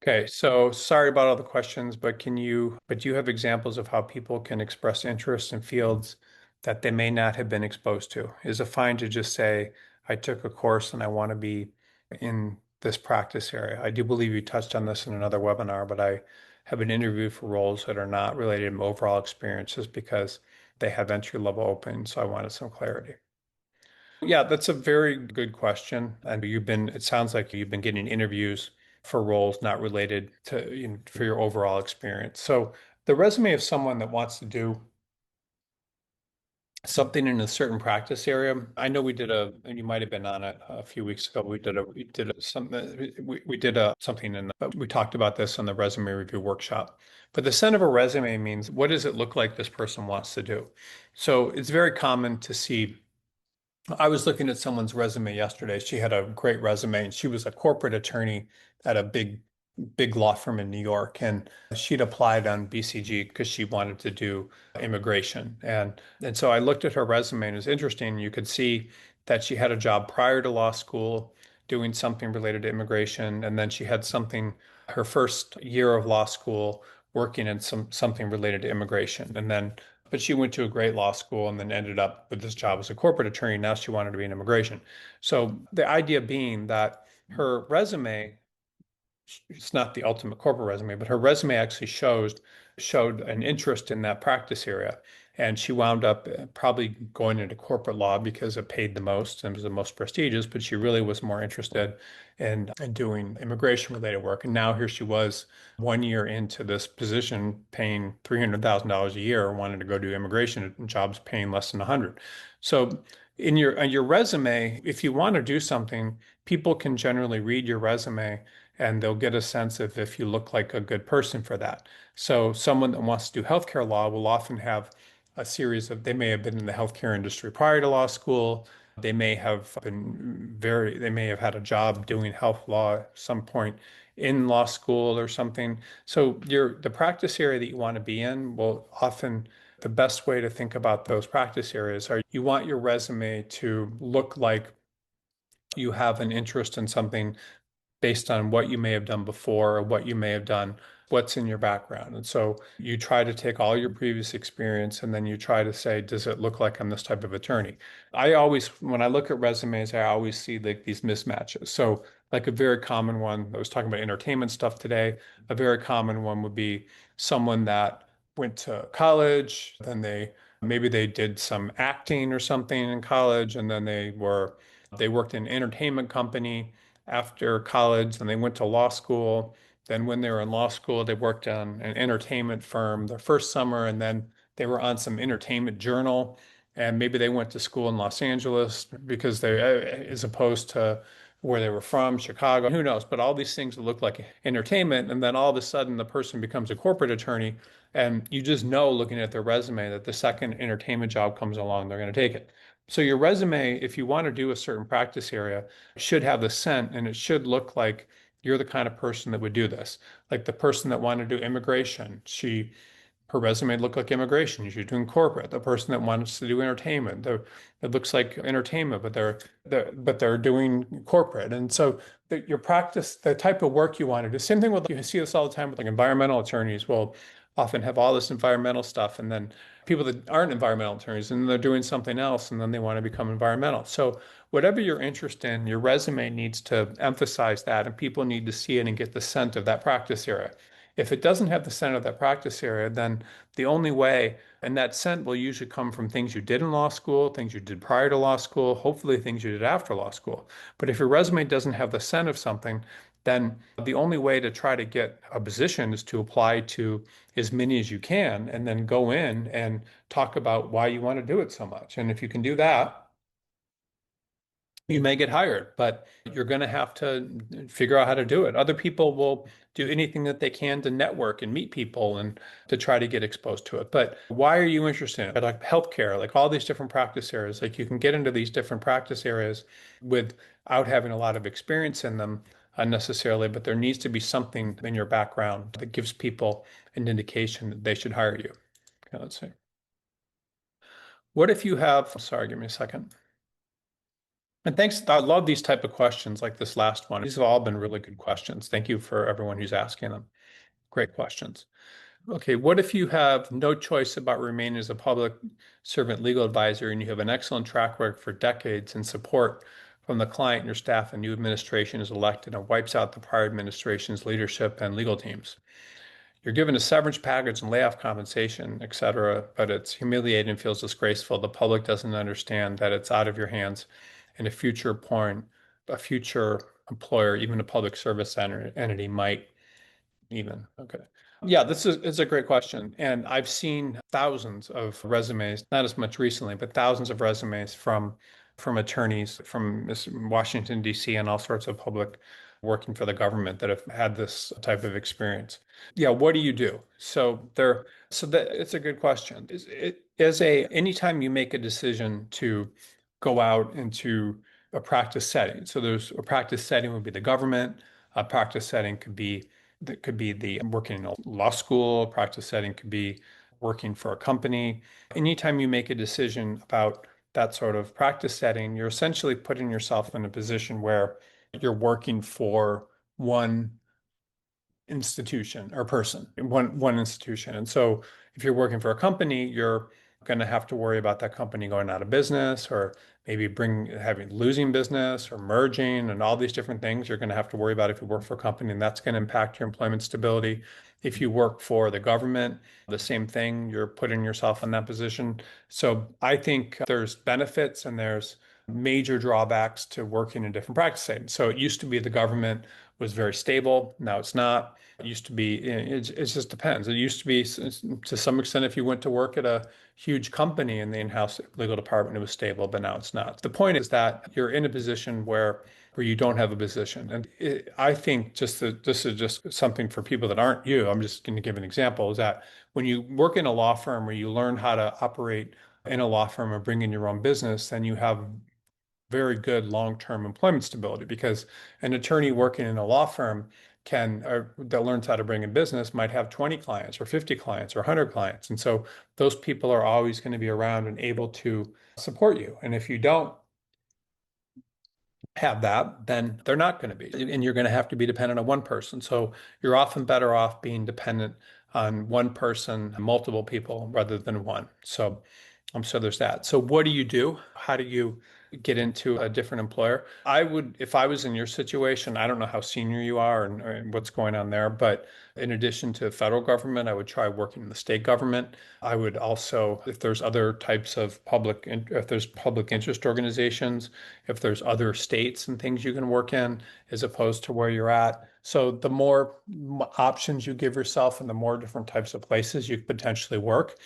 Okay, so sorry about all the questions, but do you have examples of how people can express interest in fields that they may not have been exposed to? Is it fine to just say, I took a course and I want to be in this practice area? I do believe you touched on this in another webinar, but I have been interviewed for roles that are not related to my overall experiences because they have entry level open, so I wanted some clarity. Yeah, that's a very good question. And it sounds like you've been getting interviews for roles not related to, for your overall experience. So the resume of someone that wants to do something in a certain practice area. I know and you might have been on it a few weeks ago. We did something we talked about this on the resume review workshop. But the center of a resume means what does it look like this person wants to do? So it's very common to see I was looking at someone's resume yesterday. She had a great resume and she was a corporate attorney at a big law firm in New York. And she'd applied on BCG because she wanted to do immigration. And so I looked at her resume and it was interesting. You could see that she had a job prior to law school doing something related to immigration. And then she had her first year of law school working in something related to immigration. But she went to a great law school and then ended up with this job as a corporate attorney. Now she wanted to be in immigration. So the idea being that her resume, it's not the ultimate corporate resume, but her resume actually showed an interest in that practice area. And she wound up probably going into corporate law because it paid the most and was the most prestigious, but she really was more interested in doing immigration related work. And now here she was 1 year into this position paying $300,000 a year, wanted to go do immigration and jobs paying less than 100. So on your resume, if you want to do something, people can generally read your resume and they'll get a sense of if you look like a good person for that. So someone that wants to do healthcare law will often have they may have been in the healthcare industry prior to law school. They may have had a job doing health law at some point in law school or something. So the practice area that you want to be in will often the best way to think about those practice areas are you want your resume to look like you have an interest in something based on what you may have done before or what you may have done, what's in your background. And so you try to take all your previous experience and then you try to say, does it look like I'm this type of attorney? When I look at resumes, I always see like these mismatches. So like a very common one, I was talking about entertainment stuff today. A very common one would be someone that went to college, maybe they did some acting or something in college, and then they worked in an entertainment company after college, then they went to law school. Then when they were in law school, they worked on an entertainment firm their first summer, and then they were on some entertainment journal. And maybe they went to school in Los Angeles as opposed to where they were from, Chicago, who knows? But all these things that look like entertainment. And then all of a sudden, the person becomes a corporate attorney. And you just know looking at their resume that the second entertainment job comes along, they're going to take it. So your resume, if you want to do a certain practice area, should have the scent and it should look like you're the kind of person that would do this. Like the person that wanted to do immigration, her resume looked like immigration. She's doing corporate. The person that wants to do entertainment, it looks like entertainment, but they're doing corporate. And so your practice, the type of work you want to do. Same thing with, you see this all the time with like environmental attorneys will often have all this environmental stuff, and then people that aren't environmental attorneys and they're doing something else, and then they want to become environmental. So whatever you're interested in, your resume needs to emphasize that, and people need to see it and get the scent of that practice area. If it doesn't have the scent of that practice area, then the only way, and that scent will usually come from things you did in law school, things you did prior to law school, hopefully things you did after law school. But if your resume doesn't have the scent of something, then the only way to try to get a position is to apply to as many as you can and then go in and talk about why you want to do it so much. And if you can do that, you may get hired, but you're going to have to figure out how to do it. Other people will do anything that they can to network and meet people and to try to get exposed to it. But why are you interested in it? Like healthcare, like all these different practice areas, like you can get into these different practice areas without having a lot of experience in them unnecessarily, but there needs to be something in your background that gives people an indication that they should hire you. Okay, let's see. What if you have, sorry, give me a second. And thanks. I love these type of questions like this last one. These have all been really good questions. Thank you for everyone who's asking them. Great questions. Okay, what if you have no choice about remaining as a public servant legal advisor and you have an excellent track record for decades and support from the client and your staff, and new administration is elected and wipes out the prior administration's leadership and legal teams? You're given a severance package and layoff compensation, et cetera, but it's humiliating and feels disgraceful. The public doesn't understand that it's out of your hands, and a future employer, even a public service entity might even. Okay. Yeah, this is a great question. And I've seen thousands of resumes, not as much recently, but thousands of resumes from attorneys from Washington, D.C. and all sorts of public working for the government that have had this type of experience. Yeah, what do you do? So that it's a good question. Anytime you make a decision to go out into a practice setting. So there's a practice setting would be the government, a practice setting could be the working in a law school, a practice setting could be working for a company. Anytime you make a decision about that sort of practice setting, you're essentially putting yourself in a position where you're working for one institution or person, one institution. And so if you're working for a company, you're going to have to worry about that company going out of business or maybe having losing business or merging and all these different things you're going to have to worry about if you work for a company, and that's going to impact your employment stability. If you work for the government, the same thing, you're putting yourself in that position. So I think there's benefits and there's major drawbacks to working in different practice settings. So it used to be the government was very stable. Now it's not. It used to be, it just depends. It used to be, to some extent, if you went to work at a huge company in the in-house legal department, it was stable, but now it's not. The point is that you're in a position where you don't have a position. And I think this is just something for people that aren't you. I'm just going to give an example, is that when you work in a law firm where you learn how to operate in a law firm or bring in your own business, then you have very good long-term employment stability, because an attorney working in a law firm that learns how to bring in business might have 20 clients or 50 clients or 100 clients. And so those people are always going to be around and able to support you. And if you don't have that, then they're not going to be. And you're going to have to be dependent on one person. So you're often better off being dependent on one person, multiple people rather than one. So there's that. So what do you do? How do you get into a different employer? If I was in your situation, I don't know how senior you are and what's going on there, but in addition to federal government, I would try working in the state government. I would also, if there's other types of if there's public interest organizations, if there's other states and things you can work in as opposed to where you're at. So the more options you give yourself and the more different types of places you could potentially work,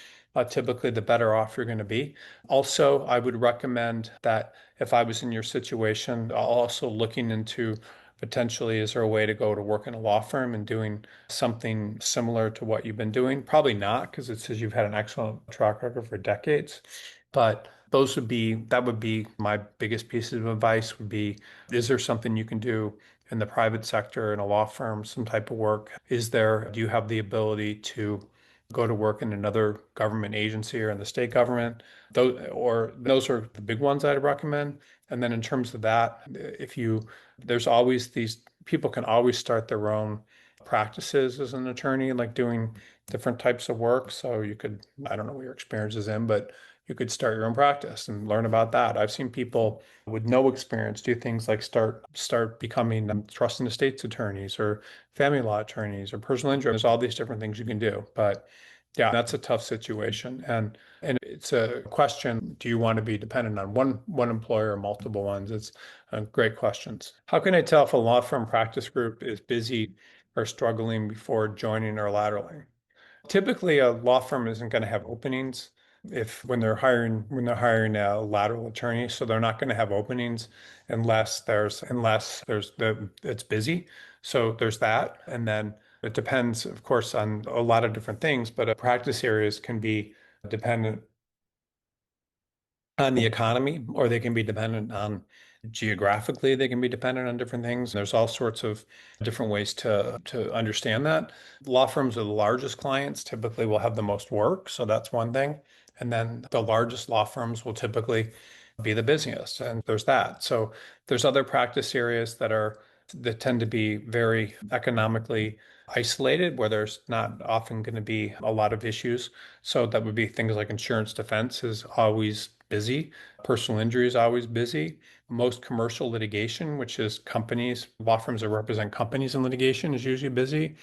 typically the better off you're going to be. Also, I would recommend that if I was in your situation, also looking into potentially, is there a way to go to work in a law firm and doing something similar to what you've been doing? Probably not, because it says you've had an excellent track record for decades. But that would be my biggest piece of advice would be, is there something you can do in the private sector in a law firm, some type of work? Do you have the ability to go to work in another government agency or in the state government. Those are the big ones I'd recommend. And then in terms of that, if you, there's always these people can always start their own practices as an attorney, like doing different types of work. So you could, I don't know what your experience is in, but you could start your own practice and learn about that. I've seen people with no experience do things like start becoming trust and estates attorneys or family law attorneys or personal injury. There's all these different things you can do. But yeah, that's a tough situation. And it's a question, do you want to be dependent on one employer or multiple ones? It's great questions. How can I tell if a law firm practice group is busy or struggling before joining or lateraling? Typically, a law firm isn't going to have openings if when they're hiring a lateral attorney, so they're not going to have openings unless there's the it's busy. So there's that, and then it depends, of course, on a lot of different things, but practice areas can be dependent on the economy, or they can be dependent on geographically, they can be dependent on different things. There's all sorts of different ways to understand that. Law firms are the largest clients, typically will have the most work, so that's one thing. And then the largest law firms will typically be the busiest, and there's that. So there's other practice areas that tend to be very economically isolated, where there's not often going to be a lot of issues. So that would be things like insurance defense is always busy. Personal injury is always busy. Most commercial litigation, which is companies, law firms that represent companies in litigation, is usually busy.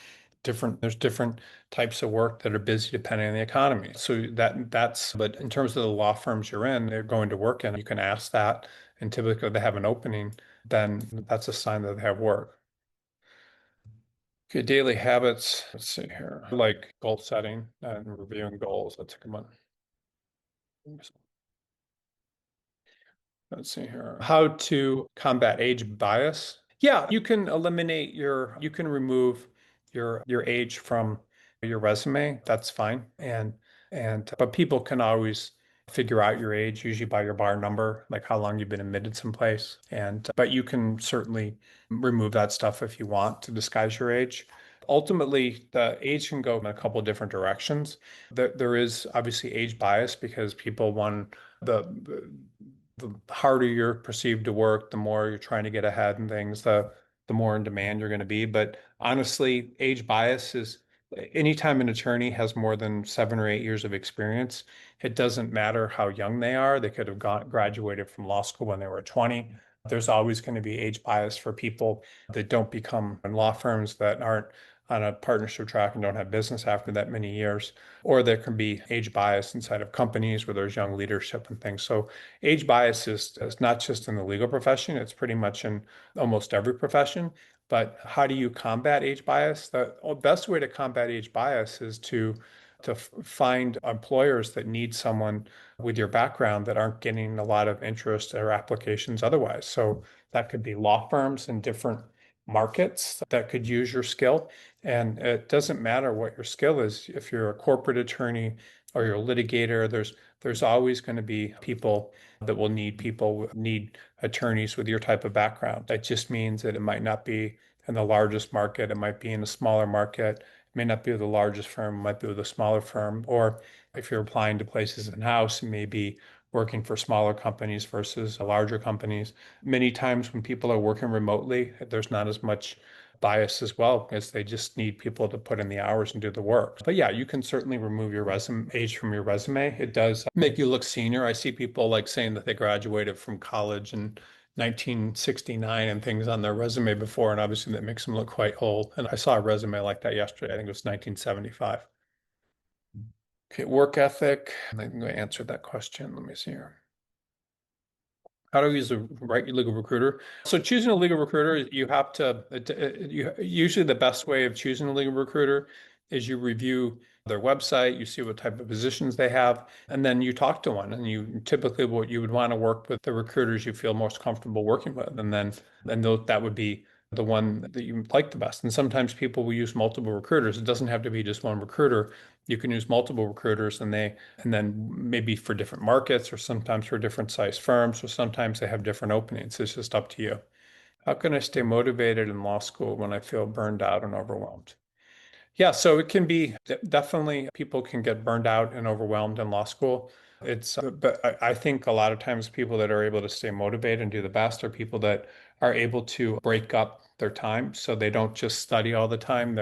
There's different types of work that are busy depending on the economy. So but in terms of the law firms you're in, they're going to work in, you can ask that. And typically if they have an opening, then that's a sign that they have work. Okay, daily habits. Let's see here. Like goal setting and reviewing goals. That's a good one. Let's see here. How to combat age bias. Yeah, you can remove your age from your resume. That's fine. But people can always figure out your age, usually by your bar number, like how long you've been admitted someplace. But you can certainly remove that stuff if you want to disguise your age. Ultimately, the age can go in a couple different directions. There is obviously age bias because people want the harder you're perceived to work, the more you're trying to get ahead and things, the more in demand you're going to be. But honestly, age bias is anytime an attorney has more than 7 or 8 years of experience, it doesn't matter how young they are. They could have graduated from law school when they were 20. There's always going to be age bias for people that don't become in law firms that aren't on a partnership track and don't have business after that many years. Or there can be age bias inside of companies where there's young leadership and things. So age bias is not just in the legal profession, it's pretty much in almost every profession. But how do you combat age bias? The best way to combat age bias is to find employers that need someone with your background that aren't getting a lot of interest or applications otherwise. So that could be law firms in different markets that could use your skill. And it doesn't matter what your skill is. If you're a corporate attorney or you're a litigator, there's always going to be people need attorneys with your type of background. That just means that it might not be in the largest market, it might be in a smaller market, it may not be with the largest firm, it might be with a smaller firm, or if you're applying to places in-house, it may be working for smaller companies versus larger companies. Many times when people are working remotely, there's not as much bias as well because they just need people to put in the hours and do the work. But yeah, you can certainly remove your resume age from your resume. It does make you look senior. I see people like saying that they graduated from college in 1969 and things on their resume before, and obviously that makes them look quite old. And I saw a resume like that yesterday. I think it was 1975. Okay, work ethic. I think I answered that question. Let me see here. How to use the right legal recruiter. So choosing a legal recruiter, usually the best way of choosing a legal recruiter is you review their website, you see what type of positions they have, and then you talk to one. And you typically what you would want to work with the recruiters you feel most comfortable working with, that would be the one that you like the best. And sometimes people will use multiple recruiters. It doesn't have to be just one recruiter. You can use multiple recruiters and then maybe for different markets or sometimes for different size firms or sometimes they have different openings. It's just up to you. How can I stay motivated in law school when I feel burned out and overwhelmed? Yeah, so it can be definitely people can get burned out and overwhelmed in law school. But I think a lot of times people that are able to stay motivated and do the best are people that are able to break up their time. So they don't just study all the time.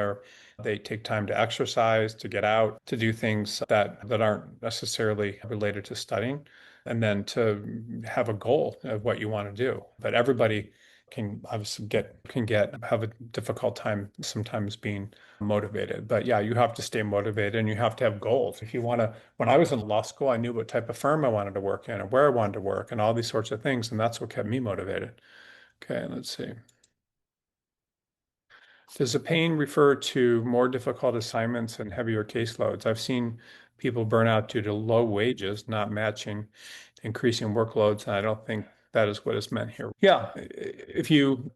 They take time to exercise, to get out, to do things that aren't necessarily related to studying, and then to have a goal of what you want to do. But everybody can obviously have a difficult time sometimes being motivated. But yeah, you have to stay motivated and you have to have goals. If you want to, when I was in law school, I knew what type of firm I wanted to work in and where I wanted to work and all these sorts of things. And that's what kept me motivated. Okay, let's see. Does the pain refer to more difficult assignments and heavier caseloads? I've seen people burn out due to low wages not matching increasing workloads, and I don't think that is what is meant here. Yeah, if you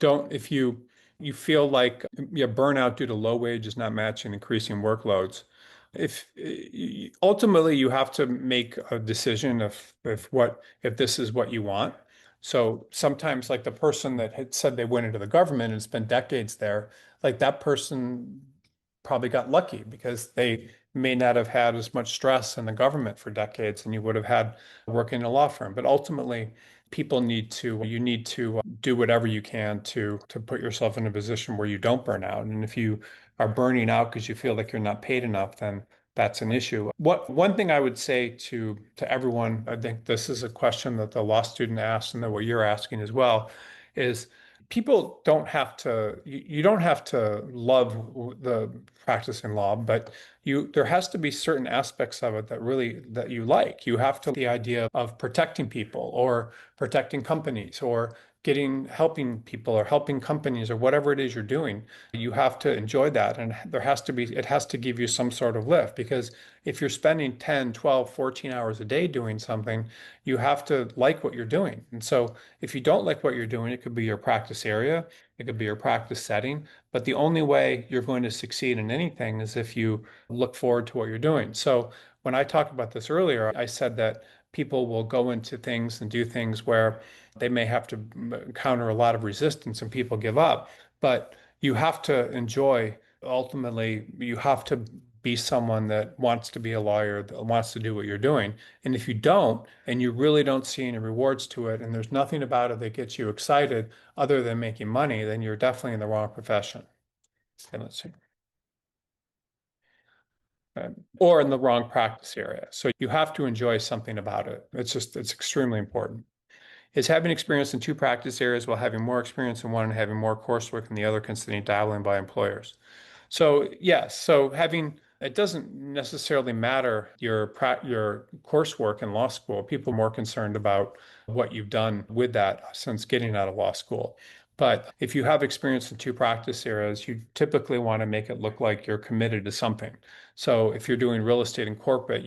feel like your burnout due to low wages not matching increasing workloads, if ultimately you have to make a decision if this is what you want. So sometimes like the person that had said they went into the government and spent decades there, like that person probably got lucky because they may not have had as much stress in the government for decades and you would have had working in a law firm. But ultimately, you need to do whatever you can to put yourself in a position where you don't burn out. And if you are burning out because you feel like you're not paid enough, then that's an issue. One thing I would say to everyone, I think this is a question that the law student asked and that what you're asking as well, is people don't have to you don't have to love the practicing law, but you there has to be certain aspects of it that you like. You have to the idea of protecting people or protecting companies or getting helping people or helping companies or whatever it is you're doing. You have to enjoy that and it has to give you some sort of lift because if you're spending 10, 12, 14 hours a day doing something, you have to like what you're doing. And so if you don't like what you're doing, it could be your practice area, it could be your practice setting, but the only way you're going to succeed in anything is if you look forward to what you're doing. So when I talked about this earlier, I said that people will go into things and do things where they may have to encounter a lot of resistance and people give up. But you have to enjoy, ultimately, you have to be someone that wants to be a lawyer, that wants to do what you're doing. And if you don't, and you really don't see any rewards to it, and there's nothing about it that gets you excited other than making money, then you're definitely in the wrong profession. Okay, let's see. Or in the wrong practice area. So you have to enjoy something about it. It's extremely important. Is having experience in two practice areas while having more experience in one and having more coursework in the other considered dabbling by employers? So yes, so having it doesn't necessarily matter your coursework in law school. People are more concerned about what you've done with that since getting out of law school. But if you have experience in two practice areas, you typically want to make it look like you're committed to something. So if you're doing real estate and corporate,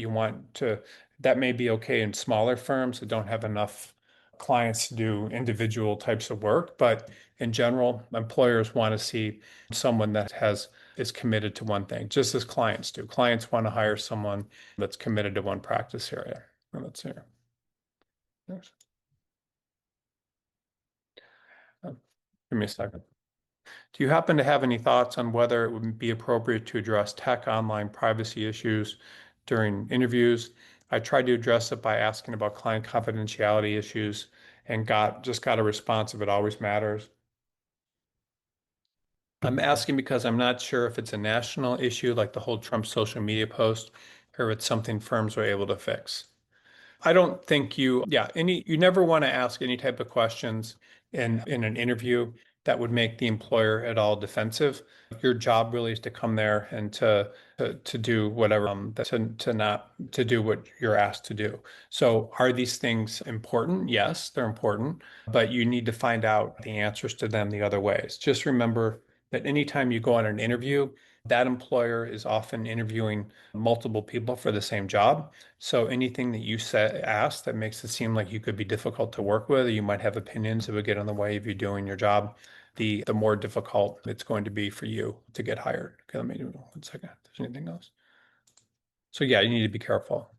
that may be okay in smaller firms that don't have enough clients to do individual types of work. But in general, employers want to see someone that is committed to one thing, just as clients do. Clients want to hire someone that's committed to one practice area. Let's see. Yes. Uh, Give me a second. Do you happen to have any thoughts on whether it would be appropriate to address tech online privacy issues during interviews? I tried to address it by asking about client confidentiality issues and got a response if it always matters. I'm asking because I'm not sure if it's a national issue like the whole Trump social media post or if it's something firms are able to fix. I don't think you never want to ask any type of questions in an interview that would make the employer at all defensive. Your job really is to come there and to do whatever to not to do what you're asked to do. So are these things important? Yes, they're important, but you need to find out the answers to them the other ways. Just remember that anytime you go on an interview, that employer is often interviewing multiple people for the same job. So anything that you ask that makes it seem like you could be difficult to work with, or you might have opinions that would get in the way of you doing your job, the more difficult it's going to be for you to get hired. Okay, let me do one second. If there's anything else. So yeah, you need to be careful.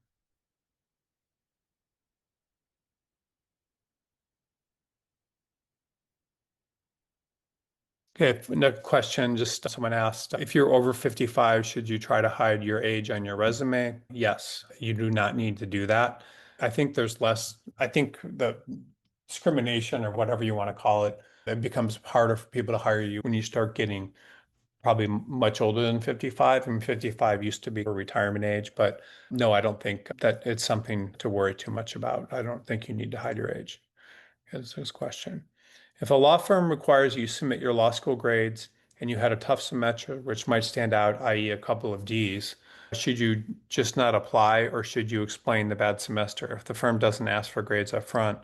Okay, next question. Just someone asked, if you're over 55, should you try to hide your age on your resume? Yes, you do not need to do that. I think there's less, I think the discrimination or whatever you want to call it, it becomes harder for people to hire you when you start getting probably much older than 55. And 55 used to be a retirement age, but no, I don't think that it's something to worry too much about. I don't think you need to hide your age. Is his question. If a law firm requires you submit your law school grades and you had a tough semester, which might stand out, i.e., a couple of D's, should you just not apply or should you explain the bad semester? If the firm doesn't ask for grades up front,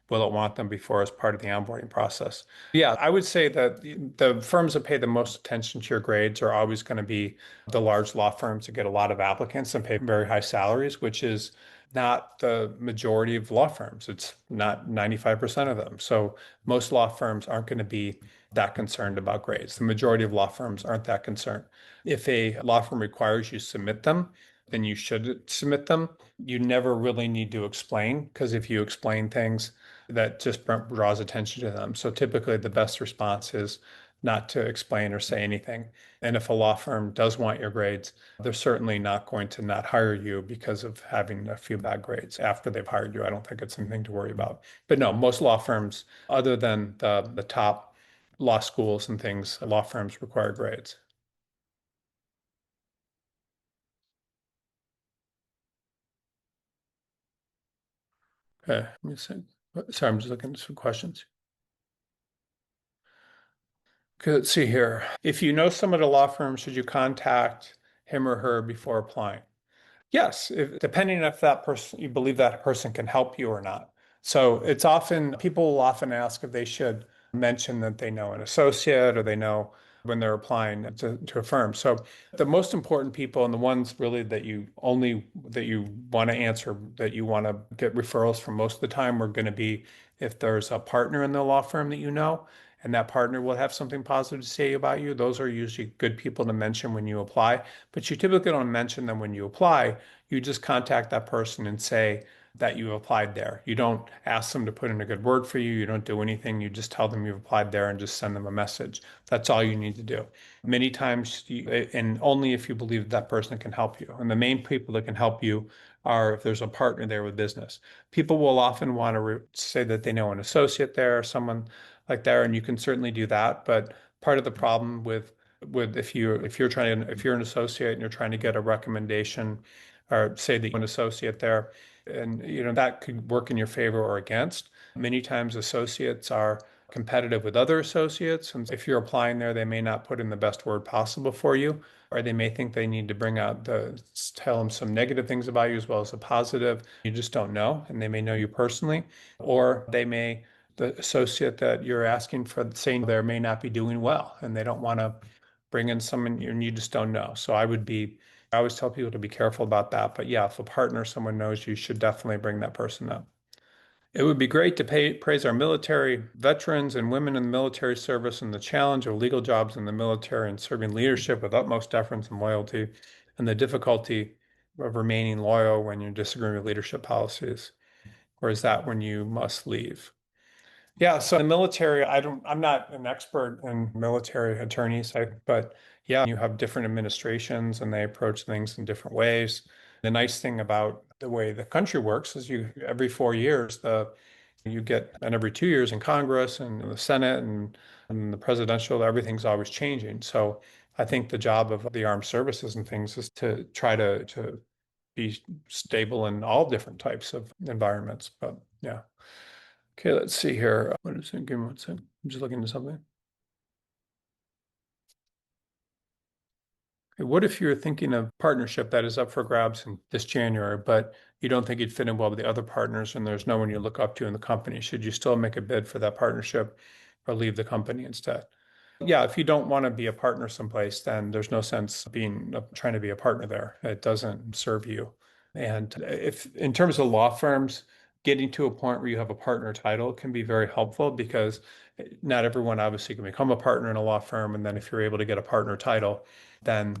will it want them before as part of the onboarding process? Yeah, I would say that the firms that pay the most attention to your grades are always going to be the large law firms that get a lot of applicants and pay very high salaries, which is not the majority of law firms. It's not 95% of them. So most law firms aren't going to be that concerned about grades. The majority of law firms aren't that concerned. If a law firm requires you submit them, then you should submit them. You never really need to explain because if you explain things, that just draws attention to them. So typically the best response is not to explain or say anything. And if a law firm does want your grades, they're certainly not going to not hire you because of having a few bad grades after they've hired you. I don't think it's anything to worry about. But no, most law firms, other than the top law schools and things, law firms require grades. Okay, let me see. Sorry, I'm just looking at some questions. Okay, let's see here. If you know someone at a law firm, should you contact him or her before applying? Yes, depending if that person, you believe that person can help you or not. So it's often, people will often ask if they should mention that they know an associate or they know when they're applying to a firm. So the most important people and the ones really that you want to answer, that you want to get referrals from most of the time are going to be if there's a partner in the law firm that you know, and that partner will have something positive to say about you. Those are usually good people to mention when you apply, but you typically don't mention them when you apply. You just contact that person and say that you applied there. You don't ask them to put in a good word for you. You don't do anything. You just tell them you've applied there and just send them a message. That's all you need to do. Many times, and only if you believe that person can help you. And the main people that can help you are if there's a partner there with business. People will often want to say that they know an associate there or someone like that, and you can certainly do that. But part of the problem with if you're an associate and you're trying to get a recommendation or say that you're an associate there, and that could work in your favor or against. Many times associates are competitive with other associates, and if you're applying there, they may not put in the best word possible for you, or they may think they need to tell them some negative things about you as well as a positive. You just don't know, and they may know you personally, or the associate that you're asking for saying there may not be doing well, and they don't want to bring in someone and you just don't know. I always tell people to be careful about that. But yeah, if a partner, someone knows you should definitely bring that person up. It would be great to praise our military veterans and women in the military service and the challenge of legal jobs in the military and serving leadership with utmost deference and loyalty, and the difficulty of remaining loyal when you're disagreeing with leadership policies. Or is that when you must leave? Yeah, so in the military, I'm not an expert in military attorneys, but yeah, you have different administrations and they approach things in different ways. The nice thing about the way the country works is every 4 years, and every 2 years in Congress and in the Senate and the presidential, everything's always changing. So I think the job of the armed services and things is to try to be stable in all different types of environments. But yeah. Okay, let's see here. What is it? Give me one second. I'm just looking into something. Okay, what if you're thinking of partnership that is up for grabs in this January, but you don't think you'd fit in well with the other partners and there's no one you look up to in the company? Should you still make a bid for that partnership or leave the company instead? Yeah, if you don't want to be a partner someplace, then there's no sense trying to be a partner there. It doesn't serve you. And if in terms of law firms, getting to a point where you have a partner title can be very helpful because not everyone obviously can become a partner in a law firm. And then if you're able to get a partner title, then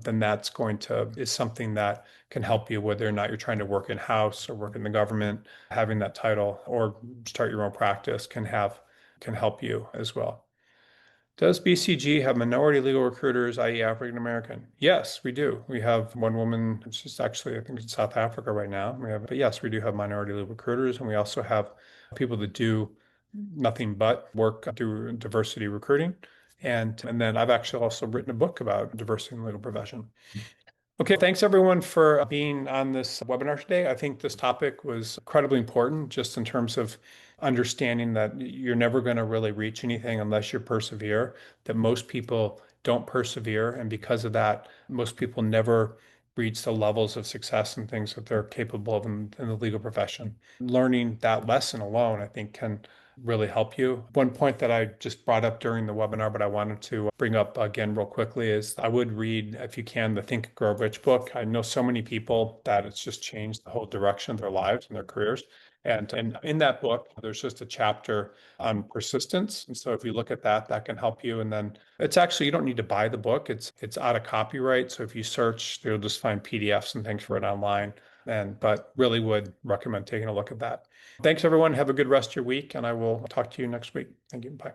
that's going to is something that can help you whether or not you're trying to work in house or work in the government. Having that title or start your own practice can help you as well. Does BCG have minority legal recruiters, i.e. African American? Yes, we do. We have one woman, she's actually, I think it's South Africa right now. But yes, we do have minority legal recruiters, and we also have people that do nothing but work through diversity recruiting. And then I've actually also written a book about diversity in the legal profession. Okay, thanks everyone for being on this webinar today. I think this topic was incredibly important just in terms of understanding that you're never going to really reach anything unless you persevere, that most people don't persevere. And because of that, most people never reach the levels of success and things that they're capable of in the legal profession. Learning that lesson alone, I think, can really help you. One point that I just brought up during the webinar, but I wanted to bring up again real quickly is I would read, if you can, the Think and Grow Rich book. I know so many people that it's just changed the whole direction of their lives and their careers. And in that book, there's just a chapter on persistence. And so if you look at that, that can help you. And then it's actually, you don't need to buy the book. It's out of copyright. So if you search, you'll just find PDFs and things for it online. But really would recommend taking a look at that. Thanks, everyone. Have a good rest of your week, and I will talk to you next week. Thank you. Bye.